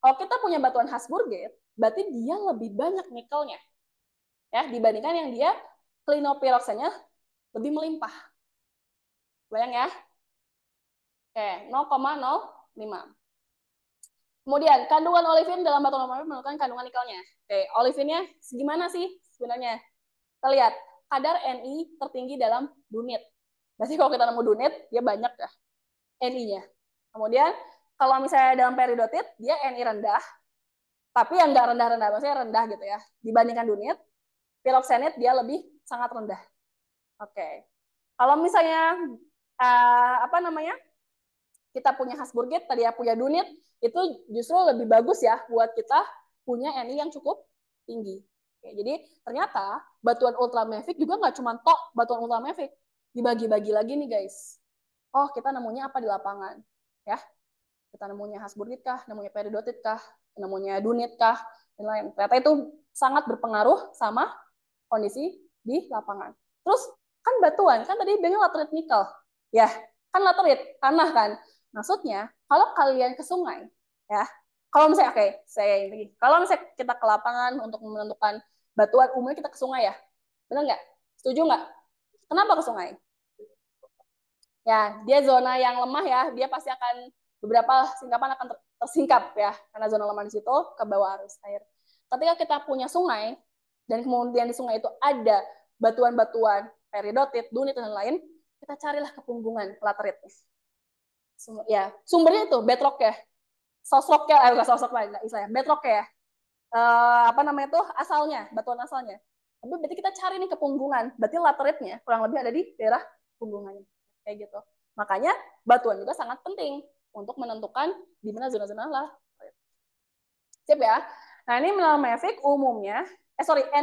Kalau kita punya batuan Hasburgit, berarti dia lebih banyak nikelnya. Ya, dibandingkan yang dia klinopiroksennya lebih melimpah. Bayang ya? Oke, 0,05. Kemudian, kandungan olivin dalam batu ultramafic menentukan kandungan nikelnya. Oke, olivinnya segimana sih sebenarnya? Kita lihat, kadar Ni tertinggi dalam dunit. Berarti kalau kita nemu dunit, dia banyak ya Ni-nya. Kemudian, kalau misalnya dalam peridotit, dia Ni rendah, tapi yang nggak rendah-rendah, maksudnya rendah gitu ya. Dibandingkan dunit, piroksenit dia lebih sangat rendah. Oke. Kalau misalnya, apa namanya, kita punya Hasburgit, tadi ya punya dunit, itu justru lebih bagus ya buat kita punya Ni yang cukup tinggi. Oke, jadi ternyata batuan ultramafic juga nggak cuma tok batuan ultramafic, dibagi-bagi lagi nih guys. Oh, kita nemunya apa di lapangan? Ya, kita nemunya Hasburgit kah, nemunya peridotit kah, nemunya dunit kah, dan lain. Ternyata itu sangat berpengaruh sama kondisi di lapangan. Terus kan batuan, kan tadi bilangnya laterit nikel. Ya, kan laterit, tanah kan. Maksudnya, kalau kalian ke sungai, ya, kalau misalnya, oke, saya ini, kalau misalnya kita ke lapangan untuk menentukan batuan, umumnya kita ke sungai ya. Benar nggak? Setuju nggak? Kenapa ke sungai? Ya, dia zona yang lemah ya, dia pasti akan beberapa singkapan akan tersingkap ya, karena zona lemah di situ ke bawah arus air. Ketika kita punya sungai, dan kemudian di sungai itu ada batuan-batuan, peridotit, dunit, dan lain, kita carilah kepunggungan laterit. Ya, sumbernya itu bedrock ya, sosok ya, bukan sosok lah, istilahnya bedrock ya. Apa namanya tuh asalnya, batuan asalnya. Tapi berarti kita cari nih kepunggungan, berarti lateritnya kurang lebih ada di daerah punggungannya, kayak gitu. Makanya batuan juga sangat penting untuk menentukan di mana zona-zona lah. Siap ya. Nah ini metalmafic umumnya,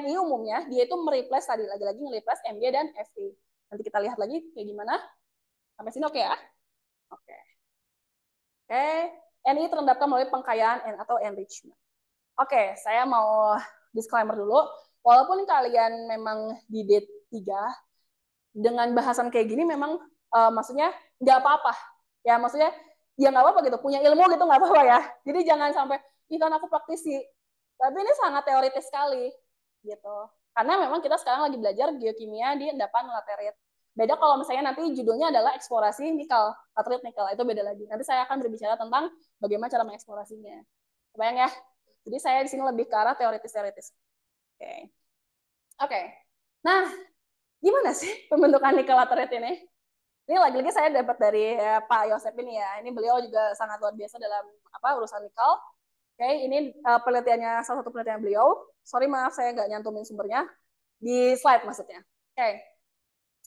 Ni umumnya dia itu mereplace tadi lagi-lagi nge-replace Mg dan Fe. Nanti kita lihat lagi kayak gimana. Sampai sini oke ya? Oke. Oke. Ni terendapkan melalui pengkayaan N atau enrichment. Oke, saya mau disclaimer dulu. Walaupun kalian memang di D3, dengan bahasan kayak gini memang maksudnya nggak apa-apa. Ya maksudnya ya nggak apa-apa gitu. Punya ilmu gitu nggak apa-apa ya. Jadi jangan sampai, ih kan aku praktisi. Tapi ini sangat teoritis sekali gitu. Karena memang kita sekarang lagi belajar geokimia di endapan laterit. Beda kalau misalnya nanti judulnya adalah eksplorasi nikel, laterit nikel, itu beda lagi. Nanti saya akan berbicara tentang bagaimana cara mengeksplorasinya. Bayang ya? Jadi saya di sini lebih ke arah teoritis-teoritis. Oke. Okay. Oke. Okay. Nah, gimana sih pembentukan nikel laterit ini? Ini lagi-lagi saya dapat dari Pak Yosep ini ya. Ini beliau juga sangat luar biasa dalam urusan nikel. Oke, okay, ini penelitiannya, salah satu penelitian beliau. Sorry maaf saya nggak nyantumin sumbernya di slide maksudnya. Oke, okay.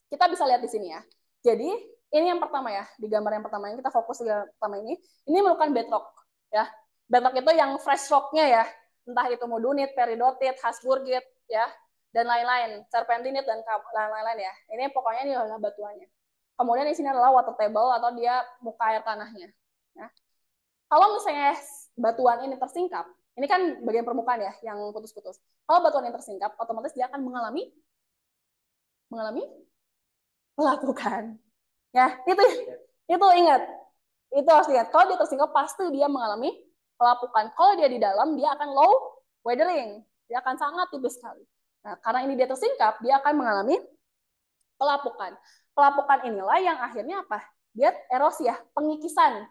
Kita bisa lihat di sini ya. Jadi ini yang pertama ya, di gambar yang pertama ini kita fokus di gambar pertama ini. Ini merupakan bedrock ya. Bedrock itu yang fresh rock-nya ya, entah itu modunit, peridotit, Hasburgit ya, dan lain-lain, serpentinit dan lain-lain ya. Ini pokoknya ini adalah batuannya. Kemudian di sini adalah water table atau dia muka air tanahnya. Ya. Kalau misalnya batuan ini tersingkap, ini kan bagian permukaan ya yang putus-putus. Kalau batuan yang tersingkap, otomatis dia akan mengalami pelapukan. Ya, itu ingat. Itu harus ingat. Kalau dia tersingkap, pasti dia mengalami pelapukan. Kalau dia di dalam, dia akan low weathering. Dia akan sangat tipis sekali. Nah, karena ini dia tersingkap, dia akan mengalami pelapukan. Pelapukan inilah yang akhirnya apa? Dia erosi ya, pengikisan.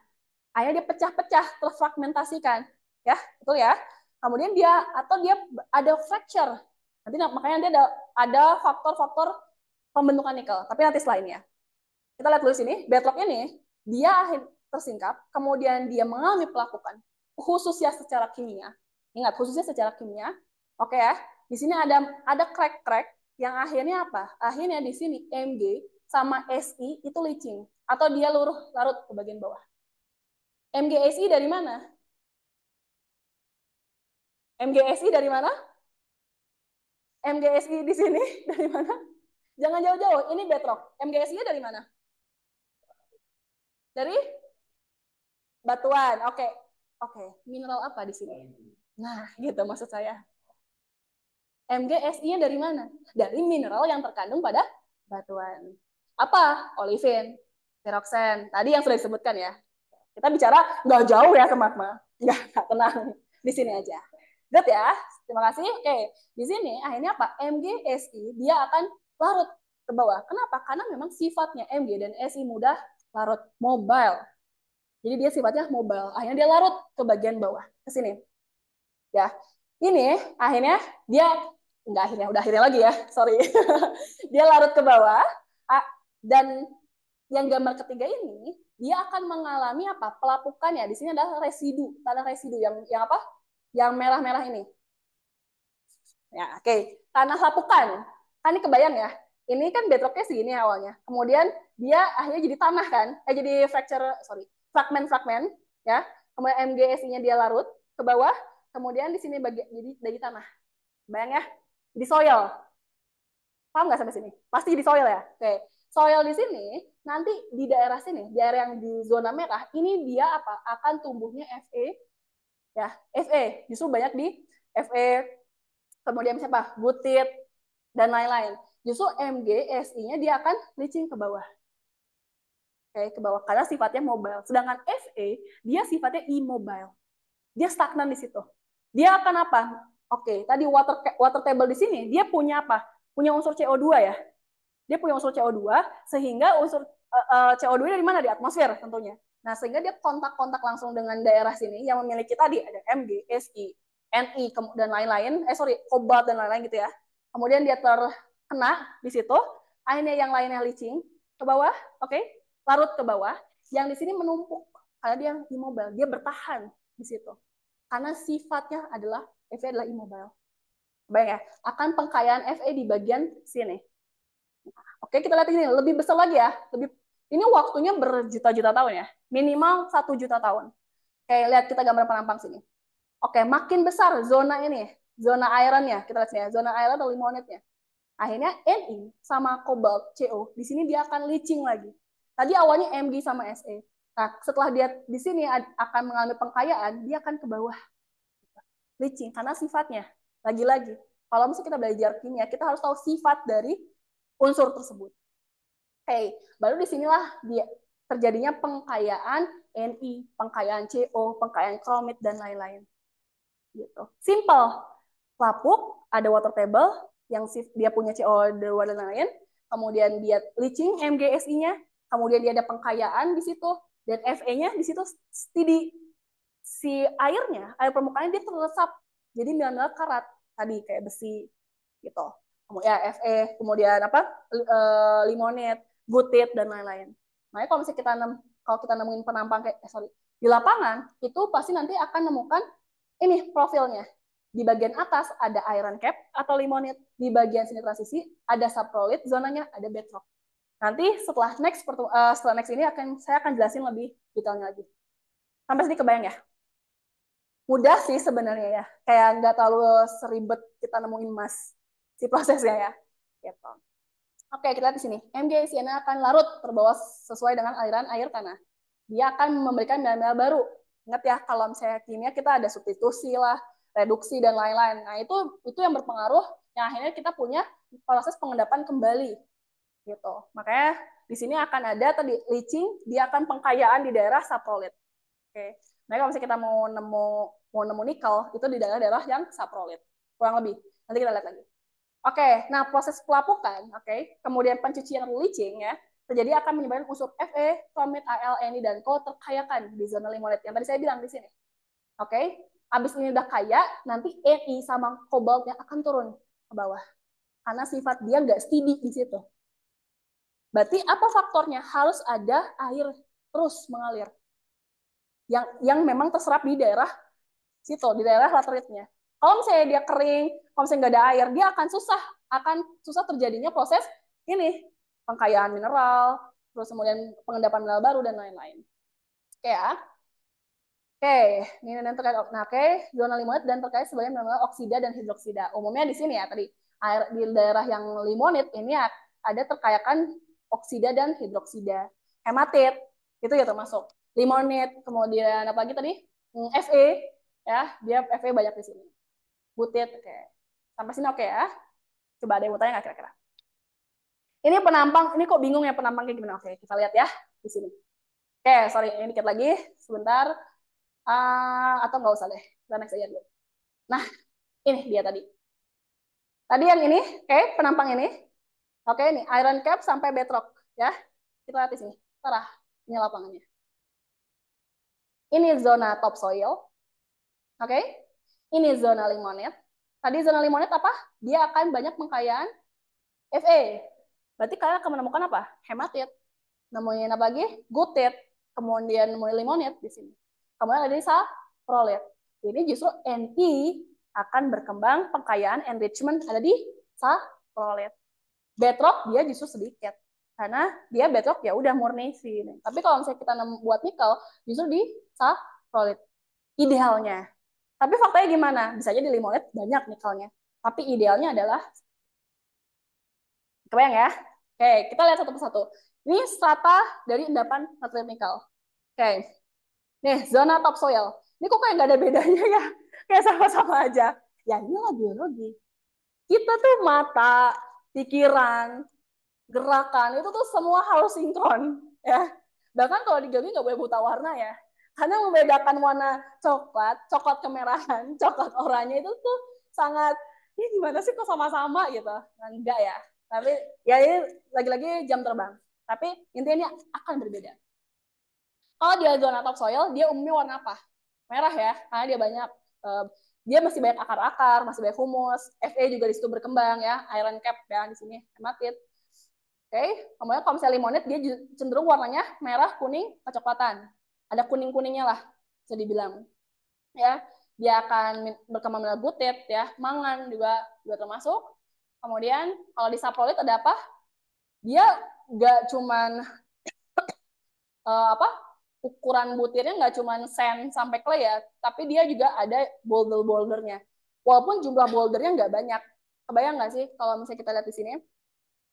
Akhirnya dia pecah-pecah, terfragmentasikan. Ya, betul ya. Kemudian dia ada fracture. Nanti makanya dia ada faktor-faktor pembentukan nikel. Tapi nanti selainnya. Kita lihat dulu sini, bedrock ini dia tersingkap, kemudian dia mengalami pelapukan, khususnya secara kimia. Ingat, khususnya secara kimia. Oke ya. Di sini ada crack-crack yang akhirnya apa? Akhirnya di sini Mg sama Si itu leaching atau dia larut ke bagian bawah. MgSi dari mana? MgSi dari mana? MgSi di sini dari mana? Jangan jauh-jauh, ini bedrock. MgSi-nya dari mana? Dari batuan. Oke. Oke, mineral apa di sini? Nah, gitu maksud saya. MgSi-nya dari mana? Dari mineral yang terkandung pada batuan. Apa? Olivin, piroxen. Tadi yang sudah disebutkan ya. Kita bicara nggak jauh ya ke magma. Nggak, tenang. Di sini aja. Good ya. Terima kasih. Oke. Di sini akhirnya apa? MgSi dia akan larut ke bawah. Kenapa? Karena memang sifatnya Mg dan Si mudah larut, mobile. Jadi dia sifatnya mobile. Akhirnya dia larut ke bagian bawah, ke sini. Ya. Ini akhirnya dia enggak akhirnya, udah akhirnya lagi ya. Sorry. Dia larut ke bawah dan yang gambar ketiga ini dia akan mengalami apa? Pelapukan ya. Di sini adalah residu, tanah residu yang apa? Yang merah-merah ini. Ya, oke. Tanah lapukan. Kan ini kebayang ya. Ini kan bedrocknya segini awalnya. Kemudian dia akhirnya jadi tanah kan? Jadi fragmen-fragmen ya. Kemudian MgSi-nya dia larut ke bawah. Kemudian di sini jadi tanah. Bayang ya? Di soil. Paham nggak sampai sini? Pasti di soil ya. Oke. Soil di sini nanti di daerah sini, daerah yang di zona merah, ini dia apa? Akan tumbuhnya Fe ya. Fe justru banyak di Fe, kemudian siapa? Butit dan lain-lain. Justru MgSi-nya dia akan leaching ke bawah. Oke, ke bawah karena sifatnya mobile. Sedangkan Fe dia sifatnya immobile. Dia stagnan di situ. Dia akan apa? Oke, tadi water table di sini dia punya apa? Punya unsur CO2 ya. Dia punya unsur CO2 sehingga unsur CO2 dari mana? Di atmosfer tentunya. Nah, sehingga dia kontak-kontak langsung dengan daerah sini yang memiliki tadi ada Mg, Si, Ni dan lain-lain. Kobalt dan lain-lain gitu ya. Kemudian dia terkena di situ, akhirnya yang lainnya leaching ke bawah, oke, larut ke bawah. Yang di sini menumpuk karena dia immobile, dia bertahan di situ. Karena sifatnya adalah Fe adalah immobile. Bayang ya, akan pengkayaan Fe di bagian sini. Oke, kita lihat ini lebih besar lagi ya. Ini waktunya berjuta-juta tahun ya. Minimal 1 juta tahun. Oke, lihat kita gambar penampang sini. Oke, makin besar zona ini, zona ironnya. Kita lihat sini ya, zona iron atau limonitnya. Akhirnya Ni sama kobalt Co di sini dia akan leaching lagi. Tadi awalnya Mg sama Se. Nah, setelah dia di sini akan mengalami pengkayaan, dia akan ke bawah leaching karena sifatnya. Lagi-lagi, kalau misalnya kita belajar kimia, kita harus tahu sifat dari unsur tersebut. Oke, baru disinilah dia terjadinya pengkayaan Ni, pengkayaan Co, pengkayaan kromit dan lain-lain. Gitu. Simple. Lapuk, ada water table yang dia punya CO2 dan lain-lain. Kemudian dia leaching MgSi-nya, kemudian dia ada pengkayaan di situ dan Fe-nya di situ steady. Si airnya, air permukaannya dia terlesap jadi mineral karat tadi kayak besi gitu. Kemudian ya, Fe, kemudian apa? Limonit, butit dan lain-lain. Makanya kalau kita nemuin penampang di lapangan itu pasti nanti akan nemukan ini profilnya. Di bagian atas ada iron cap atau limonit, di bagian sini transisi ada saprolite, zonanya ada bedrock. Nanti setelah next ini saya akan jelasin lebih detailnya lagi. Sampai sini kebayang ya? Mudah sih sebenarnya ya, kayak nggak terlalu seribet kita nemuin emas si prosesnya ya. Gitu. Oke, kita lihat di sini. MgSi akan larut terbawa sesuai dengan aliran air tanah. Dia akan memberikan mineral baru. Ingat ya, kalau misalnya kimia kita ada substitusi lah, reduksi dan lain-lain. Nah, itu yang berpengaruh yang akhirnya kita punya proses pengendapan kembali gitu. Makanya di sini akan ada tadi leaching, dia akan pengkayaan di daerah saprolit. Oke. Nah, kalau misalnya kita mau nemu nikel, itu di daerah-daerah yang saprolit. Kurang lebih. Nanti kita lihat lagi. Oke, nah proses pelapukan, oke, kemudian pencucian atau leaching ya, terjadi akan menyebabkan unsur Fe, chromate, Al, Ni, dan Ko terkayakan di zona limonite. Yang tadi saya bilang di sini. Oke, habis ini udah kaya, nanti Ni sama kobaltnya akan turun ke bawah. Karena sifat dia nggak steady di situ. Berarti apa faktornya? Harus ada air terus mengalir. Yang memang terserap di daerah situ, di daerah lateritnya. Kalau misalnya dia kering, kalau misalnya nggak ada air, dia akan susah terjadinya proses ini, pengkayaan mineral, terus kemudian pengendapan mineral baru dan lain-lain. Oke ya. Oke, ini dan terkait. Nah, oke, zona limonit dan terkait sebagai mineral oksida dan hidroksida. Umumnya di sini ya tadi air di daerah yang limonit ini ada terkayakan oksida dan hidroksida. Hematit itu ya termasuk. Limonit, kemudian apa lagi tadi? Fe ya, dia Fe banyak di sini. Butit, oke. Sampai sini oke ya. Coba ada yang mau tanya nggak kira-kira? Ini penampang, ini kok bingung ya penampang kayak gimana? Oke, kita lihat ya di sini. Oke, sorry, ini dikit lagi, sebentar. Atau nggak usah deh, kita next aja dulu. Nah, ini dia tadi. Tadi yang ini, oke, penampang ini. Oke, ini iron cap sampai bedrock ya. Kita lihat di sini. Tarah, ini lapangannya. Ini zona topsoil. Oke. Ini zona limonite. Tadi zona limonite apa? Dia akan banyak pengkayaan Fe. Berarti kalian akan menemukan apa? Hematit. Nemuin apa lagi? Gutit. Kemudian nemuin limonite di sini. Kemudian ada di saprolit. Jadi justru Ni akan berkembang pengkayaan enrichment ada di saprolit. Bedrock dia justru sedikit karena dia bedrock ya udah murni sini. Tapi kalau misalnya kita buat nikel justru di saprolit idealnya. Tapi faktanya gimana? Bisa aja di limonite banyak nikelnya. Tapi idealnya adalah kebayang ya? Oke, kita lihat satu persatu. Ini strata dari endapan laterit nikel. Oke, nih zona topsoil. Ini kok kayak nggak ada bedanya ya? Kayak sama-sama aja. Ya inilah biologi. Kita tuh mata, pikiran, gerakan itu tuh semua harus sinkron ya. Bahkan kalau di gaming nggak boleh buta warna ya. Karena membedakan warna coklat kemerahan, coklat oranye itu tuh sangat, ini gimana sih kok sama-sama gitu. Nah, enggak ya. Tapi ya ini lagi-lagi jam terbang. Tapi intinya ini akan berbeda. Kalau dia zona topsoil, dia umumnya warna apa? Merah ya, karena dia banyak dia masih banyak akar-akar, masih banyak humus. Fe juga di situ berkembang ya, iron cap ya di sini, hematit. Oke, kemudian kalau misalnya limonite dia cenderung warnanya merah, kuning, kecoklatan. Ada kuning-kuningnya lah, bisa dibilang. Ya, dia akan berkembang mineral butit ya, mangan juga termasuk. Kemudian kalau di saprolit ada apa? Dia nggak cuman apa ukuran butirnya nggak cuma sand sampai clay ya, tapi dia juga ada boulder-bouldernya. Walaupun jumlah bouldernya nggak banyak. Kebayang nggak sih kalau misalnya kita lihat di sini?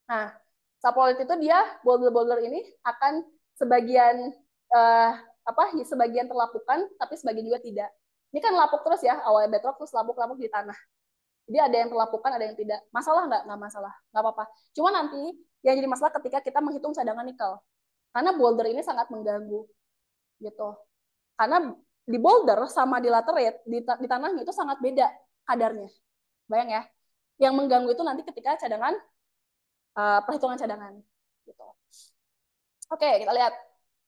Nah, saprolit itu dia boulder-boulder ini akan sebagian uh, apa? Sebagian terlapukan, tapi sebagian juga tidak. Ini kan lapuk terus ya, awalnya bedrock terus lapuk-lapuk di tanah. Jadi ada yang terlapukan, ada yang tidak. Masalah nggak? Nggak masalah, nggak apa-apa. Cuma nanti yang jadi masalah ketika kita menghitung cadangan nikel. Karena boulder ini sangat mengganggu gitu. Karena di boulder sama di laterite di tanahnya itu sangat beda kadarnya. Bayang ya. Yang mengganggu itu nanti ketika cadangan perhitungan cadangan gitu. Oke, kita lihat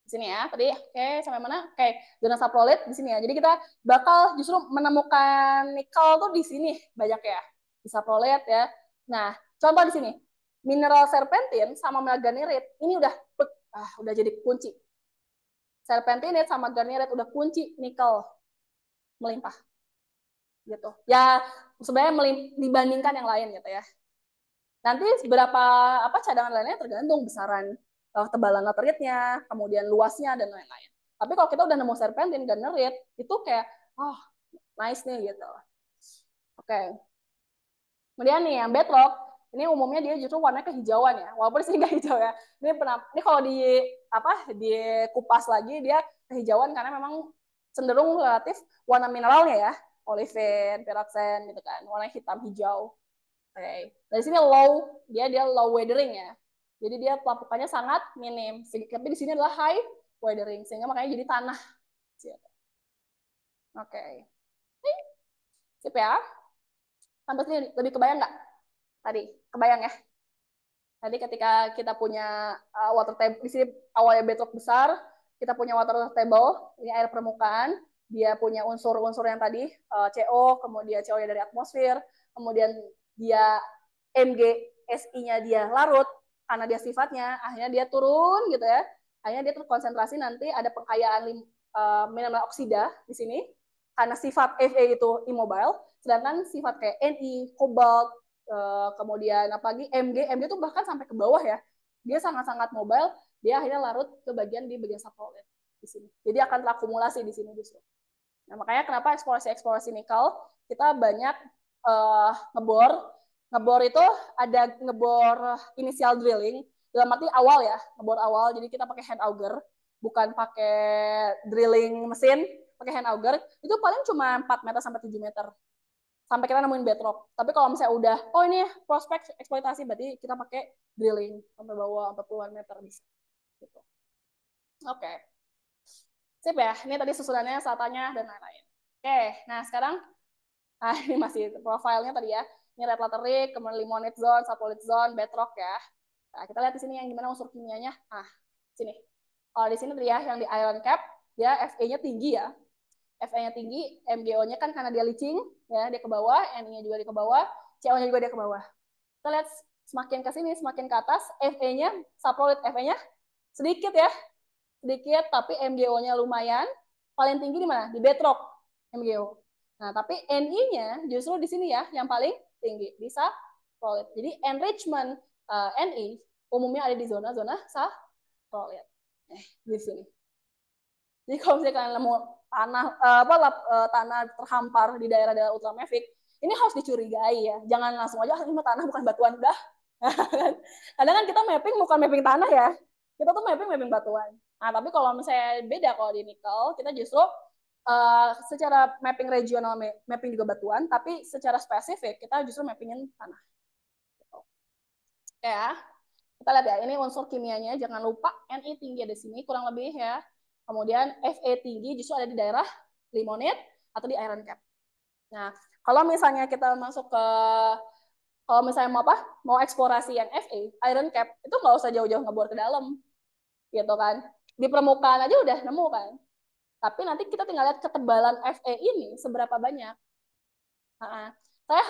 di sini ya. Tadi oke sampai mana? Oke, zona saprolit di sini ya. Jadi kita bakal justru menemukan nikel tuh di sini banyak ya. Di saprolit ya. Nah, contoh di sini. Mineral serpentin sama mineral garnierite ini udah jadi kunci. Serpentinite sama garnierite udah kunci nikel melimpah gitu ya, sebenarnya dibandingkan yang lain gitu ya. Nanti berapa apa cadangan lainnya tergantung besaran tebalan lateritnya, kemudian luasnya dan lain-lain. Tapi kalau kita udah nemu serpentin garnierite itu kayak oh nice nih gitu. Oke, kemudian nih yang bedrock ini umumnya dia justru warnanya kehijauan ya, walaupun di sini nggak hijau ya. Ini kalau di apa dikupas lagi dia kehijauan karena memang cenderung relatif warna mineralnya ya, olivine, pyroxene gitu kan, warna hitam hijau. Oke. Dari sini low, dia low weathering ya. Jadi dia pelapukannya sangat minim. Tapi di sini adalah high weathering, sehingga makanya jadi tanah. Oke. Sip ya. Sampai sini lebih kebayang nggak? Tadi, kebayang ya? Tadi ketika kita punya water table, di sini awalnya bedrock besar, kita punya water table, ini air permukaan, dia punya unsur-unsur yang tadi, CO, kemudian CO-nya dari atmosfer, kemudian dia MgSI-nya dia larut, karena dia sifatnya, akhirnya dia turun gitu ya, akhirnya dia terkonsentrasi nanti ada pengkayaan mineral oksida di sini, karena sifat Fe itu immobile, sedangkan sifat kayak Ni, kobalt, kemudian apalagi MG itu bahkan sampai ke bawah ya, dia sangat-sangat mobile, dia akhirnya larut ke bagian subsolid di sini, jadi akan terakumulasi di sini justru. Nah makanya kenapa eksplorasi nikel kita banyak ngebor itu ada ngebor initial drilling, dalam arti awal ya, ngebor awal, jadi kita pakai hand auger, bukan pakai drilling mesin, pakai hand auger, itu paling cuma 4 meter sampai 7 meter sampai kita nemuin bedrock. Tapi kalau misalnya udah, oh ini prospek eksploitasi, berarti kita pakai drilling sampai bawah 40 puluhan meter bisa. Gitu. Oke. Sip ya, ini tadi susunannya, satanya, dan lain-lain. Oke, nah sekarang, ini masih profilnya tadi ya. Ini red lateric, kemudian limonite zone, sapholite zone, bedrock ya. Nah, kita lihat di sini yang gimana unsur kimianya. Nah, sini. Kalau di sini tadi ya, yang di iron cap, dia Fe-nya tinggi ya. Fe-nya tinggi, MgO-nya kan karena dia leaching, ya dia ke bawah, Ni-nya juga dia ke bawah, CO-nya juga dia ke bawah. Kita lihat semakin ke sini, semakin ke atas, Fe-nya, sapholite Fe-nya sedikit ya, sedikit, tapi MgO-nya lumayan. Paling tinggi di mana? Di bedrock MgO. Nah, tapi Ni-nya justru di sini ya, yang paling tinggi, di sapholite. Jadi enrichment Ni umumnya ada di zona-zona sapholite. Di sini. Jadi kalau misalnya kalian nemu tanah terhampar di daerah-daerah ultramafic, ini harus dicurigai ya. Jangan langsung aja ini tanah bukan batuan dah. Kadang kan kita mapping bukan mapping tanah ya. Kita tuh mapping batuan. Nah, tapi kalau misalnya beda kalau di nikel, kita justru secara mapping regional mapping juga batuan, tapi secara spesifik kita justru mappingin tanah. Gitu. Ya, kita lihat ya, ini unsur kimianya, jangan lupa Ni tinggi di sini kurang lebih ya. Kemudian Fe tinggi justru ada di daerah limonite atau di iron cap. Nah, kalau misalnya kita masuk ke, kalau misalnya mau apa? Mau eksplorasi yang Fe, iron cap, itu nggak usah jauh-jauh ngebor ke dalam, gitu kan? Di permukaan aja udah nemu kan? Tapi nanti kita tinggal lihat ketebalan Fe ini seberapa banyak. Nah, saya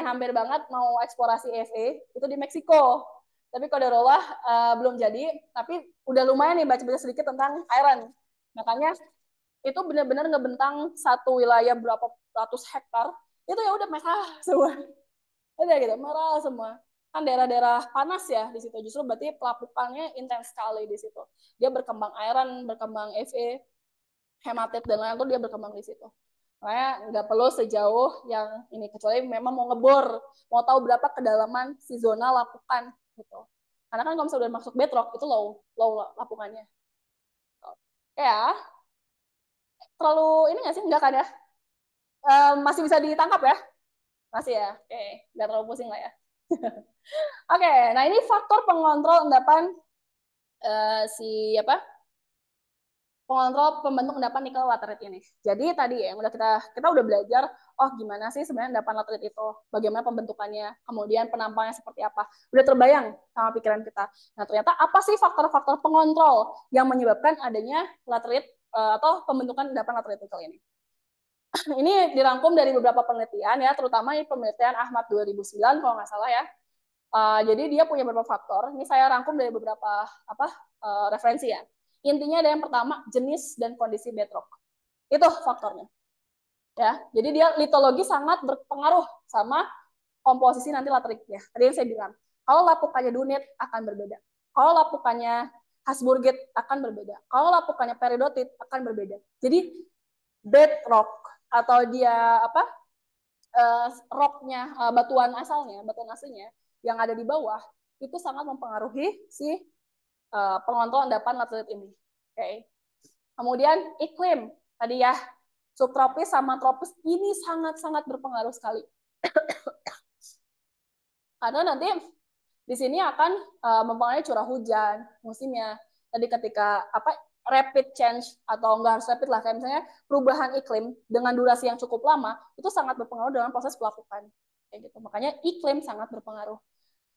hampir banget mau eksplorasi Fe, itu di Meksiko. Tapi kodarullah belum jadi, tapi udah lumayan nih baca-baca sedikit tentang iron. Makanya itu benar-benar ngebentang satu wilayah berapa ratus hektar, itu ya udah merah semua. Udah gitu, merah semua. Kan daerah-daerah panas ya di situ, justru berarti pelapukannya intens sekali di situ. Dia berkembang iron, berkembang Fe, hematit dan lain-lain tuh dia berkembang di situ. Makanya nggak perlu sejauh yang ini, kecuali memang mau ngebor, mau tahu berapa kedalaman si zona lapukan gitu. Karena kan kalau misalnya udah masuk bedrock itu low lapukannya. Ya, terlalu ini nggak sih? Nggak kan ya? Masih bisa ditangkap ya? Masih ya? Oke, nggak terlalu pusing lah ya. Oke, nah ini faktor pengontrol endapan si apa? Pengontrol pembentuk endapan nikel laterit ini. Jadi tadi ya, yang udah kita udah belajar, oh gimana sih sebenarnya endapan laterit itu, bagaimana pembentukannya, kemudian penampangnya seperti apa. Udah terbayang sama pikiran kita. Nah ternyata apa sih faktor-faktor pengontrol yang menyebabkan adanya laterit atau pembentukan endapan laterit nikel ini? Ini dirangkum dari beberapa penelitian ya, terutama ini penelitian Ahmad 2009 kalau nggak salah ya. Jadi dia punya beberapa faktor. Ini saya rangkum dari beberapa referensi ya. Intinya ada yang pertama, jenis dan kondisi bedrock. Itu faktornya. Ya, jadi dia litologi sangat berpengaruh sama komposisi nanti lateriknya. Tadi yang saya bilang, kalau lapukannya dunit akan berbeda. Kalau lapukannya Hasburgit akan berbeda. Kalau lapukannya peridotit akan berbeda. Jadi bedrock atau dia rocknya, batuan aslinya yang ada di bawah itu sangat mempengaruhi si pengontrol endapan laterit ini. Okay. Kemudian iklim. tadi ya, subtropis sama tropis ini sangat-sangat berpengaruh sekali. Karena nanti di sini akan mempengaruhi curah hujan musimnya. Tadi ketika apa rapid change atau enggak harus rapid lah, kayak misalnya perubahan iklim dengan durasi yang cukup lama itu sangat berpengaruh dengan proses pelapukan. Kayak gitu. Makanya iklim sangat berpengaruh.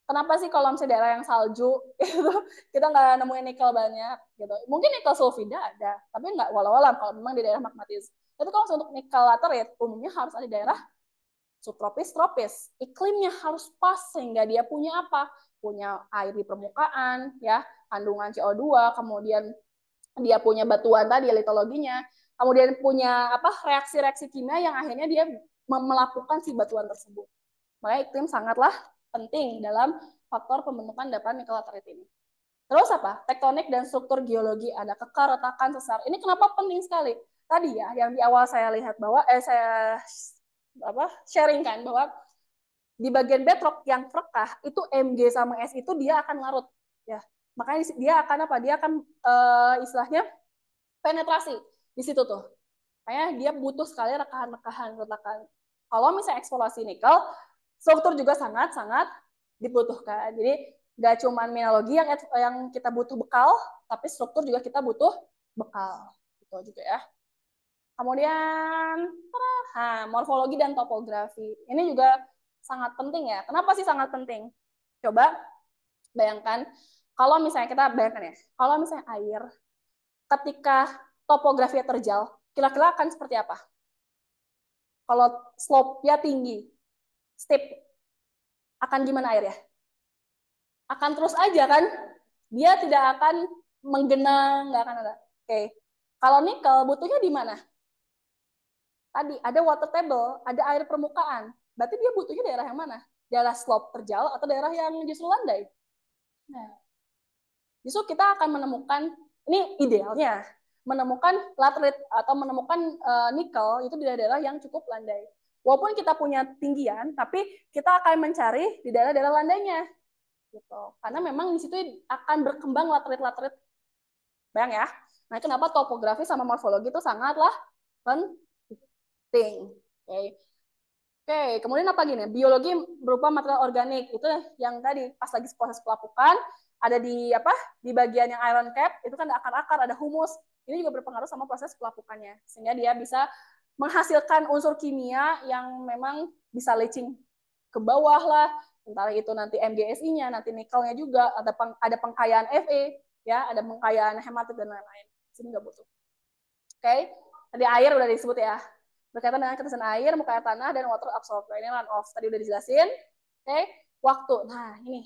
Kenapa sih kalau misalnya daerah yang salju itu kita nggak nemuin nikel banyak gitu? Mungkin nikel sulfida ada, tapi nggak walau-walau kalau memang di daerah magmatis. Tapi kalau untuk nikel laterite umumnya harus ada di daerah subtropis, tropis. Iklimnya harus pas sehingga dia punya apa? Punya air di permukaan, ya, kandungan CO2, kemudian dia punya batuan tadi litologinya, kemudian punya apa? Reaksi-reaksi kimia yang akhirnya dia melakukan si batuan tersebut. Makanya iklim sangatlah penting dalam faktor pembentukan endapan nikel laterite ini. Terus apa? Tektonik dan struktur geologi, ada kekar, retakan, sesar. Ini kenapa penting sekali? Tadi ya, yang di awal saya lihat bahwa saya sharing kan bahwa di bagian bedrock yang rekah itu Mg sama S itu dia akan larut ya. Makanya dia akan apa? Dia akan istilahnya penetrasi di situ tuh. Makanya dia butuh sekali rekahan-rekahan retakan. Kalau misalnya eksplorasi nikel, struktur juga sangat-sangat dibutuhkan. Jadi nggak cuma mineralogi yang kita butuh bekal, tapi struktur juga kita butuh bekal. Gitu juga ya. Kemudian, morfologi dan topografi. Ini juga sangat penting ya. Kenapa sih sangat penting? Coba bayangkan, kalau misalnya kita bayangkan ya, kalau misalnya air, ketika topografi terjal, kira-kira akan seperti apa? Kalau slope-nya tinggi, steep, akan gimana air ya? Akan terus aja kan? Dia tidak akan menggenang, nggak akan ada. Oke. Kalau nikel, butuhnya di mana? Tadi ada water table, ada air permukaan. Berarti dia butuhnya daerah yang mana? Daerah slope terjal atau daerah yang justru landai? Nah, justru kita akan menemukan, ini idealnya, menemukan laterite atau menemukan nikel itu di daerah-daerah yang cukup landai. Walaupun kita punya tinggian, tapi kita akan mencari di daerah-daerah landainya. Gitu. Karena memang di situ akan berkembang laterite-laterite. Bayang ya. Nah, kenapa topografi sama morfologi itu sangatlah penting. Oke. Oke, kemudian apa gini? Biologi berupa material organik. Itu yang tadi pas lagi proses pelapukan ada di apa? Di bagian yang iron cap itu kan ada akar-akar, ada humus. Ini juga berpengaruh sama proses pelapukannya sehingga dia bisa menghasilkan unsur kimia yang memang bisa leaching ke bawah lah. Entah itu nanti MgSi-nya, nanti nikelnya juga, ada pengkayaan Fe, ya, ada pengkayaan hematit dan lain-lain. Sini nggak butuh. Oke, tadi air udah disebut ya. Berkaitan dengan keterusan air, muka air tanah, dan water absorber. Ini runoff. Tadi udah dijelasin. Oke, waktu. Nah, ini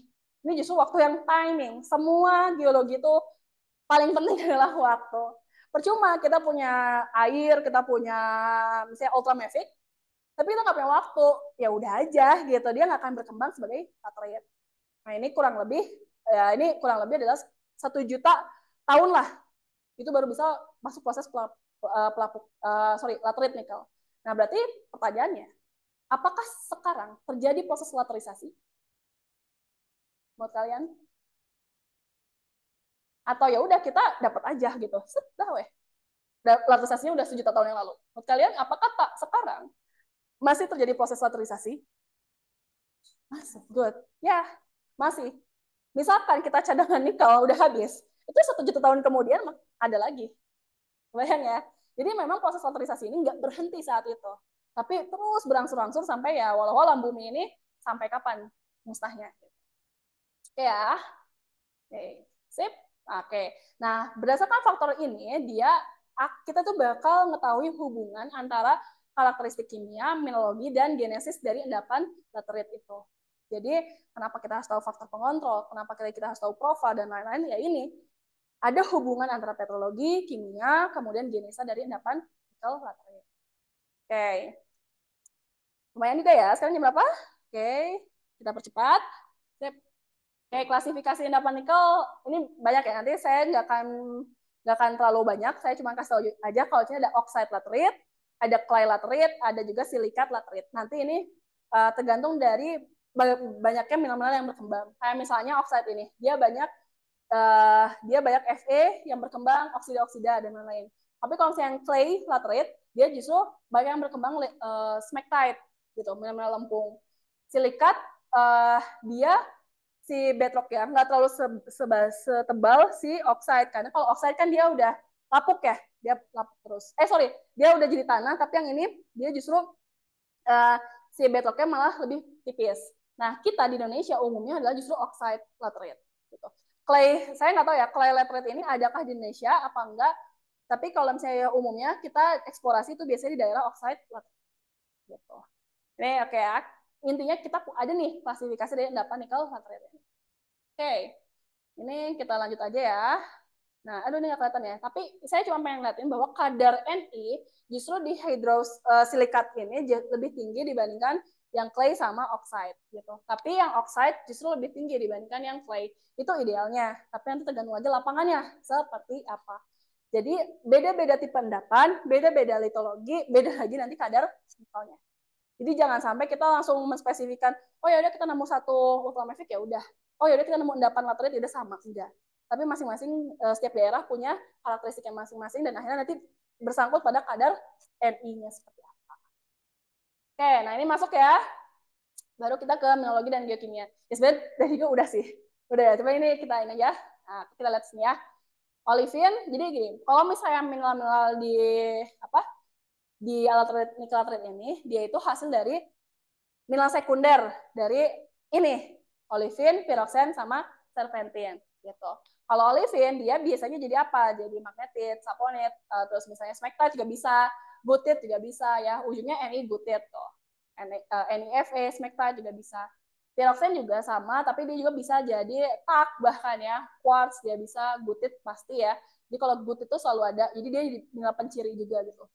justru waktu yang timing. Semua geologi itu paling penting adalah waktu. Percuma kita punya air, kita punya misalnya ultramafic, tapi kita nggak punya waktu. Ya udah aja gitu. Dia nggak akan berkembang sebagai laterite. Nah, ini kurang lebih adalah 1 juta tahun lah. Itu baru bisa masuk proses laterite nikel. Nah, berarti pertanyaannya, apakah sekarang terjadi proses laterisasi? Menurut kalian? Atau ya udah kita dapat aja gitu. Sudah weh. Laterisasinya udah 1 juta tahun yang lalu. Menurut kalian apakah tak sekarang masih terjadi proses laterisasi? Masih. Good. Ya, masih. Misalkan kita cadangan nikel udah habis, itu 1 juta tahun kemudian ada lagi. Bayang ya. Jadi memang proses laterisasi ini nggak berhenti saat itu. Tapi terus berangsur-angsur sampai ya walau-walau bumi ini sampai kapan musnahnya. Oke ya. Oke. Sip. Oke. Nah, berdasarkan faktor ini, kita tuh bakal mengetahui hubungan antara karakteristik kimia, mineralogi, dan genesis dari endapan laterite itu. Jadi, kenapa kita harus tahu faktor pengontrol, kenapa kita harus tahu profil, dan lain-lain, ya ini. Ada hubungan antara petrologi, kimia, kemudian genesa dari endapan nikel laterite. Oke. Lumayan juga ya, sekarang jam berapa? Oke, kita percepat. Sip. Oke, klasifikasi endapan nikel ini banyak ya. Nanti saya nggak akan terlalu banyak. Saya cuma kasih tahu aja kalau ini ada oxide laterite, ada clay laterite, ada juga silikat laterite. Nanti ini tergantung dari banyaknya mineral yang berkembang. Kayak misalnya oxide ini, dia banyak Fe yang berkembang, oksida-oksida dan lain-lain. Tapi kalau misalnya yang clay laterite, dia justru banyak yang berkembang smectite gitu, mineral lempung. Silikat dia si bedrock ya nggak terlalu setebal si oxide, karena kalau oxide kan dia udah lapuk ya, dia lapuk terus. Sorry, dia udah jadi tanah, tapi yang ini dia justru si bedrocknya malah lebih tipis. Nah, kita di Indonesia umumnya adalah justru oxide laterite. Gitu. Clay, saya nggak tahu ya, clay laterite ini adakah di Indonesia apa enggak, tapi kalau misalnya umumnya kita eksplorasi itu biasanya di daerah oxide laterite. Gitu. Ini oke ya. Intinya kita ada nih klasifikasi dari endapan nikel laterite. Oke, ini kita lanjut aja ya. Nah, aduh ini nggak kelihatan ya. Tapi saya cuma pengen ngeliatin bahwa kadar Ni justru di hydrosilikat ini lebih tinggi dibandingkan yang clay sama oxide gitu. Tapi yang oxide justru lebih tinggi dibandingkan yang clay. Itu idealnya. Tapi nanti tergantung aja lapangannya seperti apa. Jadi beda-beda tipe endapan, beda-beda litologi, beda lagi nanti kadar nikelnya. Jadi jangan sampai kita langsung menspesifikkan, oh ya udah kita nemu satu ultramafic ya udah. Oh ya udah kita nemu endapan laterite udah sama, enggak. Tapi masing-masing setiap daerah punya karakteristiknya masing-masing dan akhirnya nanti bersangkut pada kadar Ni-nya seperti apa. Oke, nah ini masuk ya. Baru kita ke mineralogi dan geokimia. Ya sebenarnya dari juga udah sih. Udah ya, coba ini kita ini aja. Nah, kita lihat sini ya. Olivin, jadi gini, kalau misalnya mineral-mineral di apa di alat nikel laterite ini, dia itu hasil dari mineral sekunder dari ini olivin, piroksen, sama serpentin gitu. Kalau olivin dia biasanya jadi apa? Jadi magnetit, saponit, terus misalnya smectite juga bisa, gutit juga bisa ya. Ujungnya Ni gutit tuh. NiFe, smectite juga bisa. Piroksen juga sama, tapi dia juga bisa jadi tak bahkan ya, quartz dia bisa, gutit pasti ya. Jadi kalau gutit itu selalu ada, jadi dia mineral penciri juga gitu.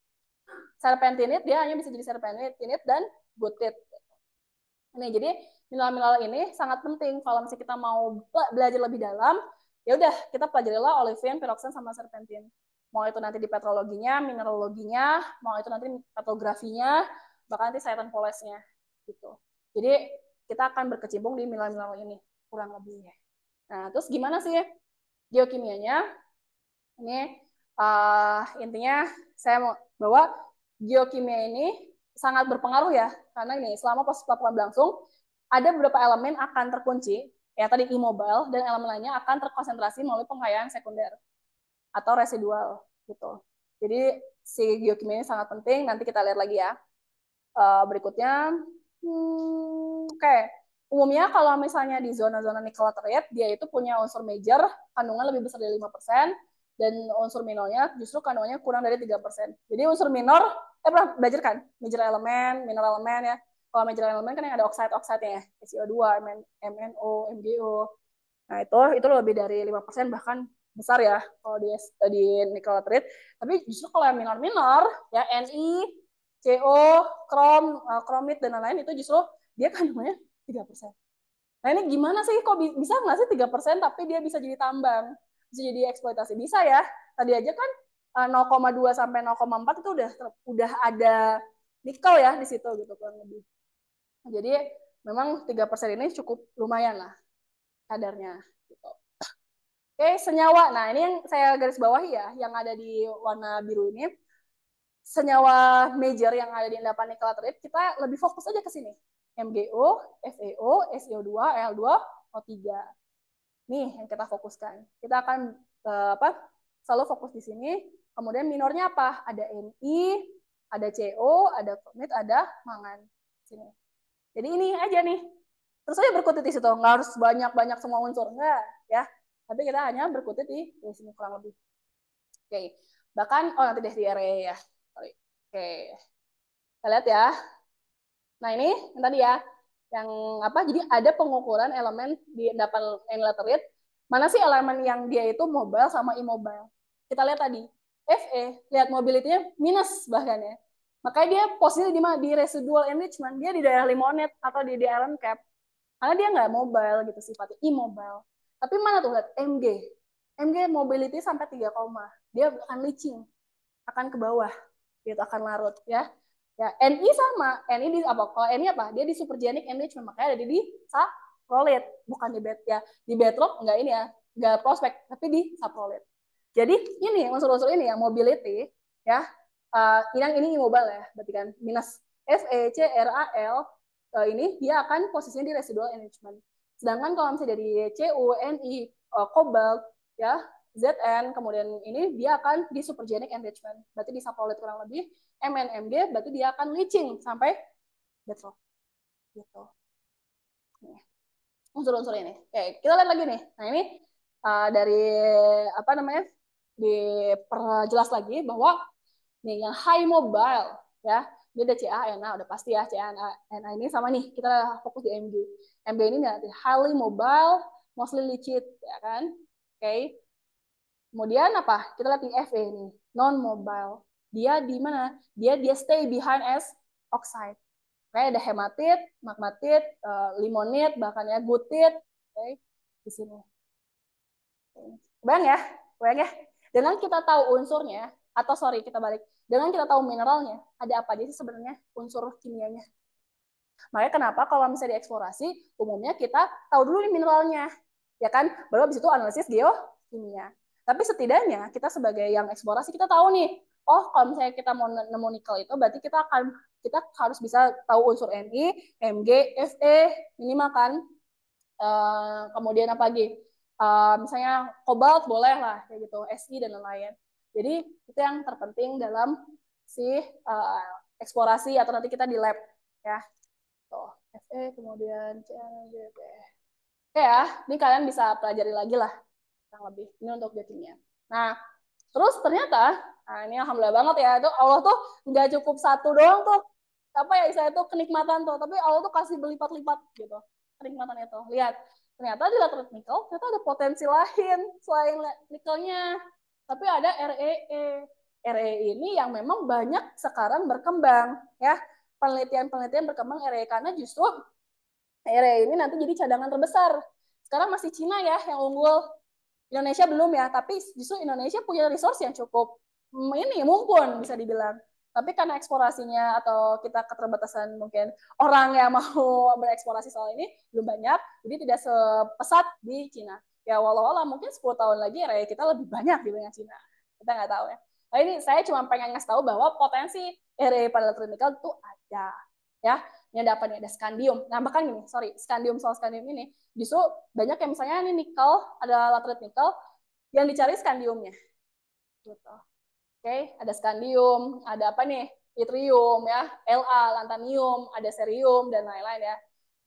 Serpentinit dia hanya bisa jadi serpentinit dan gutit. Nih, jadi mineral-mineral ini sangat penting kalau misalnya kita mau belajar lebih dalam, ya udah kita pelajarilah olivin, piroksen, sama serpentin. Mau itu nanti di petrologinya, mineraloginya, mau itu nanti petrografinya, bahkan nanti sayatan polesnya gitu. Jadi kita akan berkecimpung di mineral-mineral ini kurang lebihnya. Nah, terus gimana sih geokimianya? Ini intinya saya mau bahwa geokimia ini sangat berpengaruh ya, karena ini selama proses pelapukan berlangsung ada beberapa elemen akan terkunci ya tadi immobile, dan elemen lainnya akan terkonsentrasi melalui pengkayaan sekunder atau residual gitu. Jadi si geokimia ini sangat penting. Nanti kita lihat lagi ya. Berikutnya, oke. Umumnya kalau misalnya di zona-zona nikel laterite, dia itu punya unsur major kandungan lebih besar dari 5%, dan unsur minornya justru kandungannya kurang dari 3%. Jadi unsur minor, pernah belajar kan? Major elemen, minor elemen ya. Kalau major elemen kan yang ada oxide-oxide-nya ya, SiO2, MnO, MgO. Nah, itu lebih dari 5%, bahkan besar ya kalau di nikel laterite. Tapi justru kalau yang minor-minor, ya Ni, CO, kromit, dan lain-lain, itu justru dia kandungannya 3%. Nah ini gimana sih, kok bisa nggak sih 3% tapi dia bisa jadi tambang, bisa jadi eksploitasi? Bisa ya, tadi aja kan 0,2 sampai 0,4 itu udah ada nikel ya di situ gitu kurang lebih. Jadi memang 3% ini cukup lumayan lah kadarnya. Gitu. Oke, senyawa. Nah ini yang saya garis bawahi ya, yang ada di warna biru ini. Senyawa major yang ada di endapan nikel laterite, kita lebih fokus aja ke sini. MgO, FeO, SiO2, Al2, O3. Nih yang kita fokuskan. Kita akan selalu fokus di sini. Kemudian minornya apa? Ada Ni, ada CO, ada kromit, ada mangan. Sini. Jadi ini aja nih. Terus aja berkutit di situ. Nggak harus banyak-banyak semua unsur. Nggak ya. Tapi kita hanya berkutit di sini kurang lebih. Oke. Bahkan, nanti deh di area ya. Oke. Kita lihat ya. Nah ini yang tadi ya, yang apa? Jadi ada pengukuran elemen di endapan laterite. Mana sih elemen yang dia itu mobile sama immobile? Kita lihat tadi, Fe, lihat mobility-nya minus bahkan ya. Makanya dia posisi di mana? Di residual enrichment, dia di daerah limonite atau di iron cap. Karena dia nggak mobile gitu sifatnya, immobile. Tapi mana tuh lihat Mg. Mg mobility sampai 3, dia akan leaching, akan ke bawah, gitu akan larut ya. Ya, Ni sama. Ni di apa? Kalau Ni apa? Dia di supergenic enrichment, makanya ada di saprolit, bukan di bed ya. Di bedrock enggak ini ya, enggak prospek, tapi di saprolit. Jadi ini unsur-unsur ini ya, mobility ya. Yang ini immobile ya, berarti kan minus FeCrAl ini dia akan posisinya di residual enrichment. Sedangkan kalau misalnya dari Cu, Ni, cobalt ya, Zn, kemudian ini dia akan di supergenic enrichment. Berarti di subsolid kurang lebih MnMg, berarti dia akan leaching sampai bedrock. Gitu. Unsur-unsur ini. Oke, kita lihat lagi nih. Nah, ini dari apa namanya? Diperjelas lagi bahwa nih yang high mobile ya, dia ada CaNa udah pasti ya, CaNa ini sama nih, kita fokus di Mg. Mg ini nanti highly mobile, mostly liquid ya kan. Oke. Kemudian apa? Kita lihat di Fe ini, non mobile. Dia di mana? Dia stay behind as oxide. Kayak ada hematit, magmatit, limonit, bahkan ya gutit, okay, di sini. Bayang ya, bayang ya. Dengan kita tahu unsurnya, atau sorry kita balik, dengan kita tahu mineralnya, ada apa aja sih sebenarnya unsur kimianya. Makanya kenapa kalau misalnya dieksplorasi, umumnya kita tahu dulu nih mineralnya, ya kan? Baru habis itu analisis geokimia. Tapi setidaknya kita sebagai yang eksplorasi kita tahu nih, oh kalau misalnya kita mau nemu nikel itu, berarti kita harus bisa tahu unsur Ni, Mg, Fe, minimal kan. Kemudian apa lagi? Misalnya kobalt boleh lah kayak gitu, Si dan lain-lain. Jadi itu yang terpenting dalam si eksplorasi atau nanti kita di lab ya. Tuh, Fe kemudian CNGP. Oke ya, ini kalian bisa pelajari lagi lah kurang lebih. Ini untuk geokimia. Nah, terus ternyata, nah ini alhamdulillah banget ya, itu Allah tuh nggak cukup satu doang tuh, apa ya istilahnya tuh kenikmatan tuh, tapi Allah tuh kasih berlipat-lipat gitu, kenikmatan itu. Lihat, ternyata di laterit nikel, ternyata ada potensi lain selain nikelnya, tapi ada REE. REE ini yang memang banyak sekarang berkembang, ya. Penelitian-penelitian berkembang REE, karena justru REE ini nanti jadi cadangan terbesar. Sekarang masih Cina ya yang unggul, Indonesia belum ya, tapi justru Indonesia punya resource yang cukup ini mumpun bisa dibilang. Tapi karena eksplorasinya atau kita keterbatasan mungkin orang yang mau bereksplorasi soal ini belum banyak, jadi tidak sepesat di Cina. Ya walau-walau mungkin 10 tahun lagi area kita lebih banyak dibanding Cina. Kita nggak tahu ya. Nah ini saya cuma pengen ngasih tahu bahwa potensi area pada nikel itu ada. Ya, ini ada apa nih? Ada scandium. Nah bahkan ini, sorry, soal scandium ini justru banyak yang misalnya ini nikel, ada laterit nikel, yang dicari scandiumnya. Gitu. Oke, ada scandium, ada apa nih? Yttrium ya, La, lantanium, ada cerium dan lain-lain ya.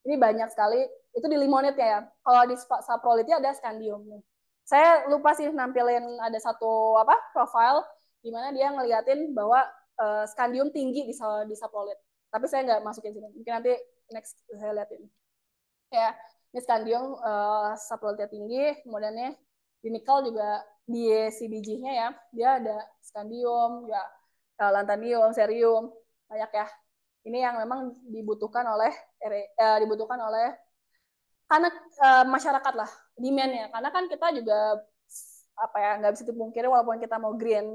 Ini banyak sekali. Itu di limonit ya. Kalau di saprolitnya ada scandium nih. Saya lupa sih nampilin ada satu apa profile di mana dia ngeliatin bahwa scandium tinggi di saprolit. Tapi saya nggak masukin sini. Mungkin nanti next saya liatin. Ya, ini scandium saprolitnya tinggi, kemudiannya di nikel juga di CBG-nya ya, dia ada scandium, ya lantanium, cerium, banyak ya. Ini yang memang dibutuhkan oleh karena masyarakat lah demand-nya. Karena kan kita juga apa ya nggak bisa dipungkiri walaupun kita mau green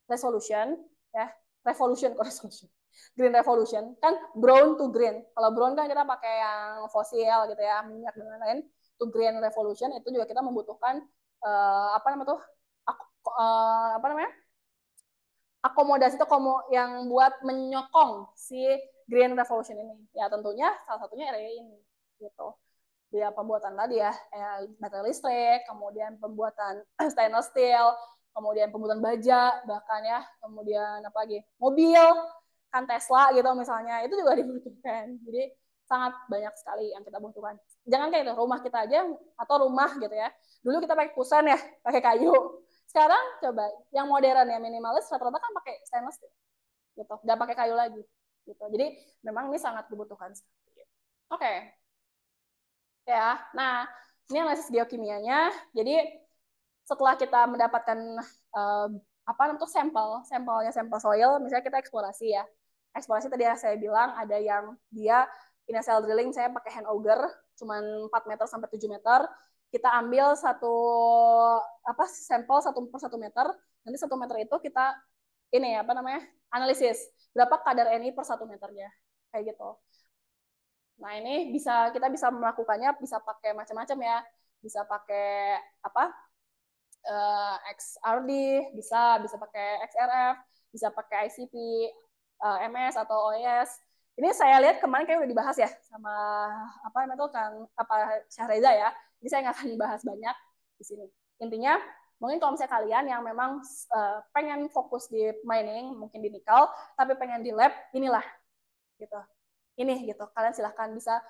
resolution ya revolution kok resolution green revolution kan brown to green. Kalau brown kan kita pakai yang fosil gitu ya minyak dan lain-lain. To green revolution itu juga kita membutuhkan apa namanya tuh apa namanya akomodasi itu yang buat menyokong si green revolution ini. Ya tentunya salah satunya RE ini gitu. Dia pembuatan tadi ya, baterai listrik, kemudian pembuatan stainless steel, kemudian pembuatan baja, bahkan ya, kemudian apa lagi, mobil, kan Tesla gitu misalnya, itu juga dibutuhkan. Jadi sangat banyak sekali yang kita butuhkan. Jangan kayak itu, rumah kita aja, atau rumah gitu ya. Dulu kita pakai kusen ya, pakai kayu. Sekarang coba, yang modern ya, minimalis, rata-rata kan pakai stainless steel. Gitu, nggak pakai kayu lagi. Gitu. Jadi memang ini sangat dibutuhkan. Oke. Ya. Nah, ini analisis geokimianya. Jadi setelah kita mendapatkan apa namanya sampel soil, misalnya kita eksplorasi ya. Eksplorasi tadi saya bilang ada yang dia initial drilling saya pakai hand auger, cuman 4 meter sampai 7 meter. Kita ambil sampel 1 per 1 meter. Nanti 1 meter itu kita ini apa namanya analisis berapa kadar Ni per 1 meternya kayak gitu. Nah, ini kita bisa melakukannya bisa pakai macam-macam ya. Bisa pakai apa? XRD, bisa pakai XRF, bisa pakai ICP, MS atau OS. Ini saya lihat kemarin kayak udah dibahas ya sama apa namanya tuh Kang apa Syahreza ya. Jadi saya nggak akan bahas banyak di sini. Intinya mungkin kalau misalnya kalian yang memang pengen fokus di mining, mungkin di nikel, tapi pengen di lab, inilah gitu. Ini gitu. Kalian silahkan bisa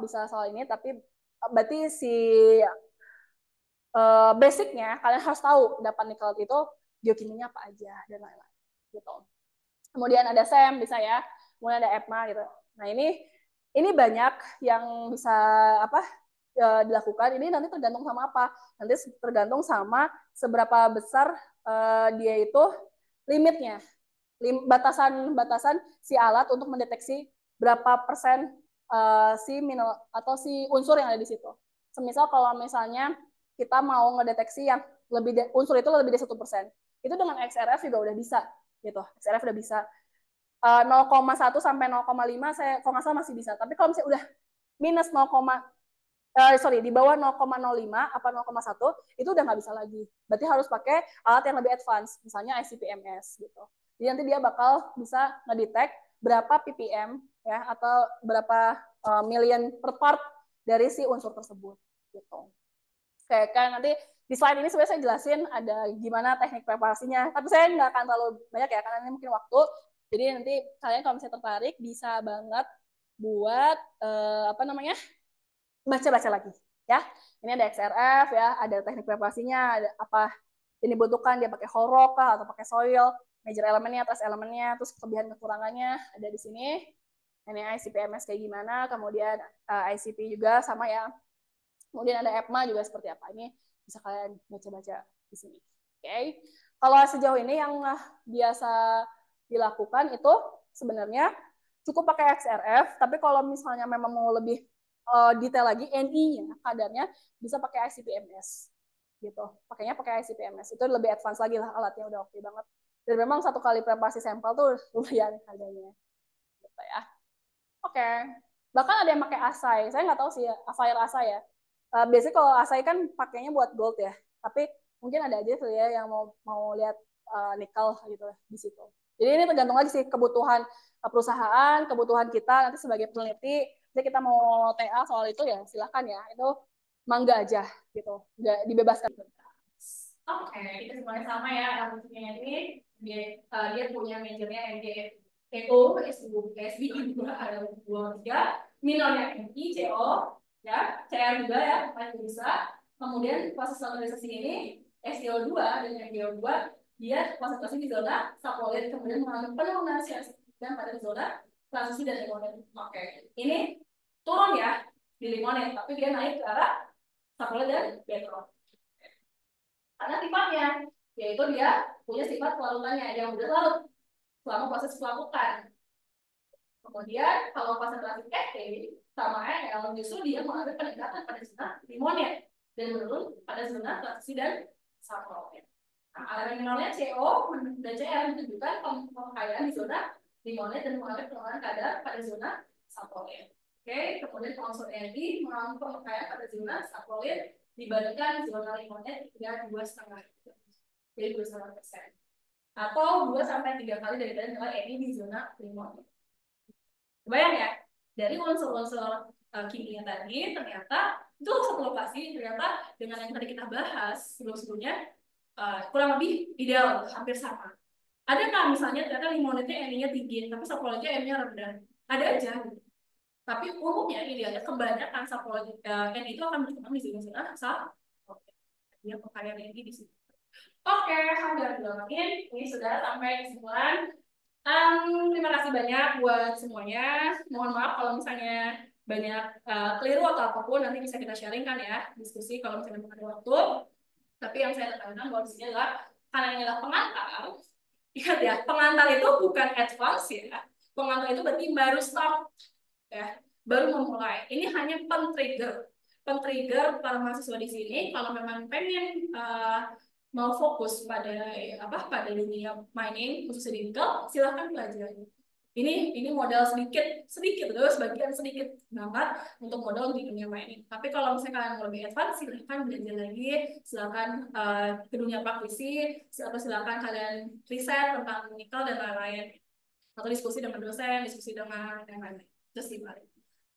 bisa soal ini, tapi berarti si basicnya kalian harus tahu dapat nikel itu geokimianya apa aja dan lain-lain gitu. Kemudian ada SEM bisa ya, kemudian ada EPMA gitu. Nah ini banyak yang bisa apa dilakukan. Ini nanti tergantung sama apa? Nanti tergantung sama seberapa besar dia itu limitnya, batasan si alat untuk mendeteksi berapa persen si mineral atau si unsur yang ada di situ. Semisal kalau misalnya kita mau ngedeteksi yang unsur itu lebih dari 1%, itu dengan XRF juga udah bisa gitu. XRF udah bisa 0,1 sampai 0,5 saya kalau nggak salah masih bisa. Tapi kalau misalnya udah minus 0, sorry di bawah 0,05 apa 0,1 itu udah nggak bisa lagi. Berarti harus pakai alat yang lebih advance, misalnya ICP-MS gitu. Jadi nanti dia bakal bisa ngedetect berapa ppm ya atau berapa million per part dari si unsur tersebut gitu. Kayak kan nanti di slide ini sebenarnya saya jelasin ada gimana teknik preparasinya, tapi saya nggak akan terlalu banyak ya karena ini mungkin waktu. Jadi nanti kalian kalau misalnya tertarik bisa banget buat apa namanya baca-baca lagi ya. Ini ada XRF ya, ada teknik preparasinya, ada apa ini dibutuhkan dia pakai whole rock atau pakai soil, major elemennya, trace elemennya, terus kelebihan kekurangannya ada di sini. Ini ICP-MS kayak gimana, kemudian ICP juga sama ya. Kemudian ada EPMA juga seperti apa. Ini bisa kalian baca-baca di sini. Oke. Okay. Kalau sejauh ini yang biasa dilakukan itu sebenarnya cukup pakai XRF, tapi kalau misalnya memang mau lebih detail lagi NI-nya kadarnya bisa pakai ICP-MS gitu. Pakainya pakai ICP-MS. Itu lebih advance lagi lah alatnya udah oke banget. Dan memang satu kali preparasi sampel tuh lumayan harganya. Gitu ya. Oke. Bahkan ada yang pakai Asai. Saya nggak tahu sih ya, Fire Asai ya. Biasanya kalau Asai kan pakainya buat gold ya. Tapi mungkin ada aja tuh ya yang mau lihat nikel gitu di situ. Jadi ini tergantung lagi sih kebutuhan perusahaan, kebutuhan kita nanti sebagai peneliti. Jadi kita mau TA soal itu ya silahkan ya. Itu mangga aja gitu. Nggak dibebaskan. Oke, kita semuanya sama ya. Alumninya ini dia punya majornya MGFO, SBI juga ada 2, 3, minornya MI, CO, ya, CR juga ya, masih bisa. Kemudian proses stabilisasi ini STO2 dan MgO2 dia konsentrasi di zona subpolit, kemudian mengalami penurunan dan pada zona transisi dan limonet. Oke, ini turun ya di limonet, tapi dia naik ke arah subpolit dan background. Karena sifatnya, yaitu dia punya sifat kelarutannya yang udah larut selama proses pelapukan. Kemudian kalau konsentrasi Ft sama L justru dia mengalami peningkatan pada zona limonet dan menurun pada zona transisi dan subpolit. Nah, elemen minornya CO dan Cr menunjukkan pengkayaan di zona limonet dan mengalami penurunan kadar pada zona subpolit. Oke, kemudian unsur Ni mengalami pengkayaan pada zona subpolit dibandingkan zona limonet hingga 2,5, jadi 2,5%, atau 2 sampai 3 kali daripada nilai Ni di zona limonet. Bayang ya, dari unsur-unsur kimia tadi ternyata itu satu lokasi ternyata dengan yang tadi kita bahas sebelum-sebelumnya kurang lebih ideal, hampir sama. Ada nggak misalnya ternyata limonitnya Ni-nya tinggi, tapi sapolitnya Ni-nya rendah? Ada aja. Tapi umumnya idealnya kebanyakan sapoloid Ni itu akan berkembang di zona sapoloid. Dia pengkayaan Ni di situ. Oke, alhamdulillah. Ini sudah sampai kesimpulan. Terima kasih banyak buat semuanya. Mohon maaf kalau misalnya banyak keliru atau apapun, nanti bisa kita sharingkan ya, diskusi kalau misalnya ada waktu. Tapi yang saya tekankan bahwa di sini adalah karena ini adalah pengantar. Ingat ya, pengantar itu bukan advance ya. Pengantar itu berarti baru start ya, baru memulai. Ini hanya pen-trigger para mahasiswa di sini kalau memang pengen mau fokus pada pada dunia mining khususnya di nikel, silahkan belajar. ini modal sedikit terus bagian sedikit banget untuk modal di dunia mining. Tapi kalau misalnya kalian mau lebih advance, silahkan belajar lagi, silakan ke dunia praktisi, silakan kalian riset tentang nikel dan lain-lain, atau diskusi dengan dosen, diskusi dengan yang lain. Terus gimana?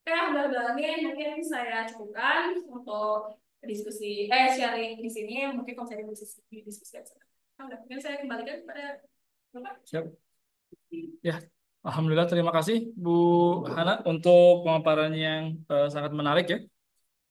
Oke, udah mungkin saya cukupkan untuk sharing di sini. Mungkin kalau saya diskusi mungkin saya kembalikan kepada Bapak. Siap. Ya, Alhamdulillah terima kasih Bu Hana untuk pemaparan yang sangat menarik ya.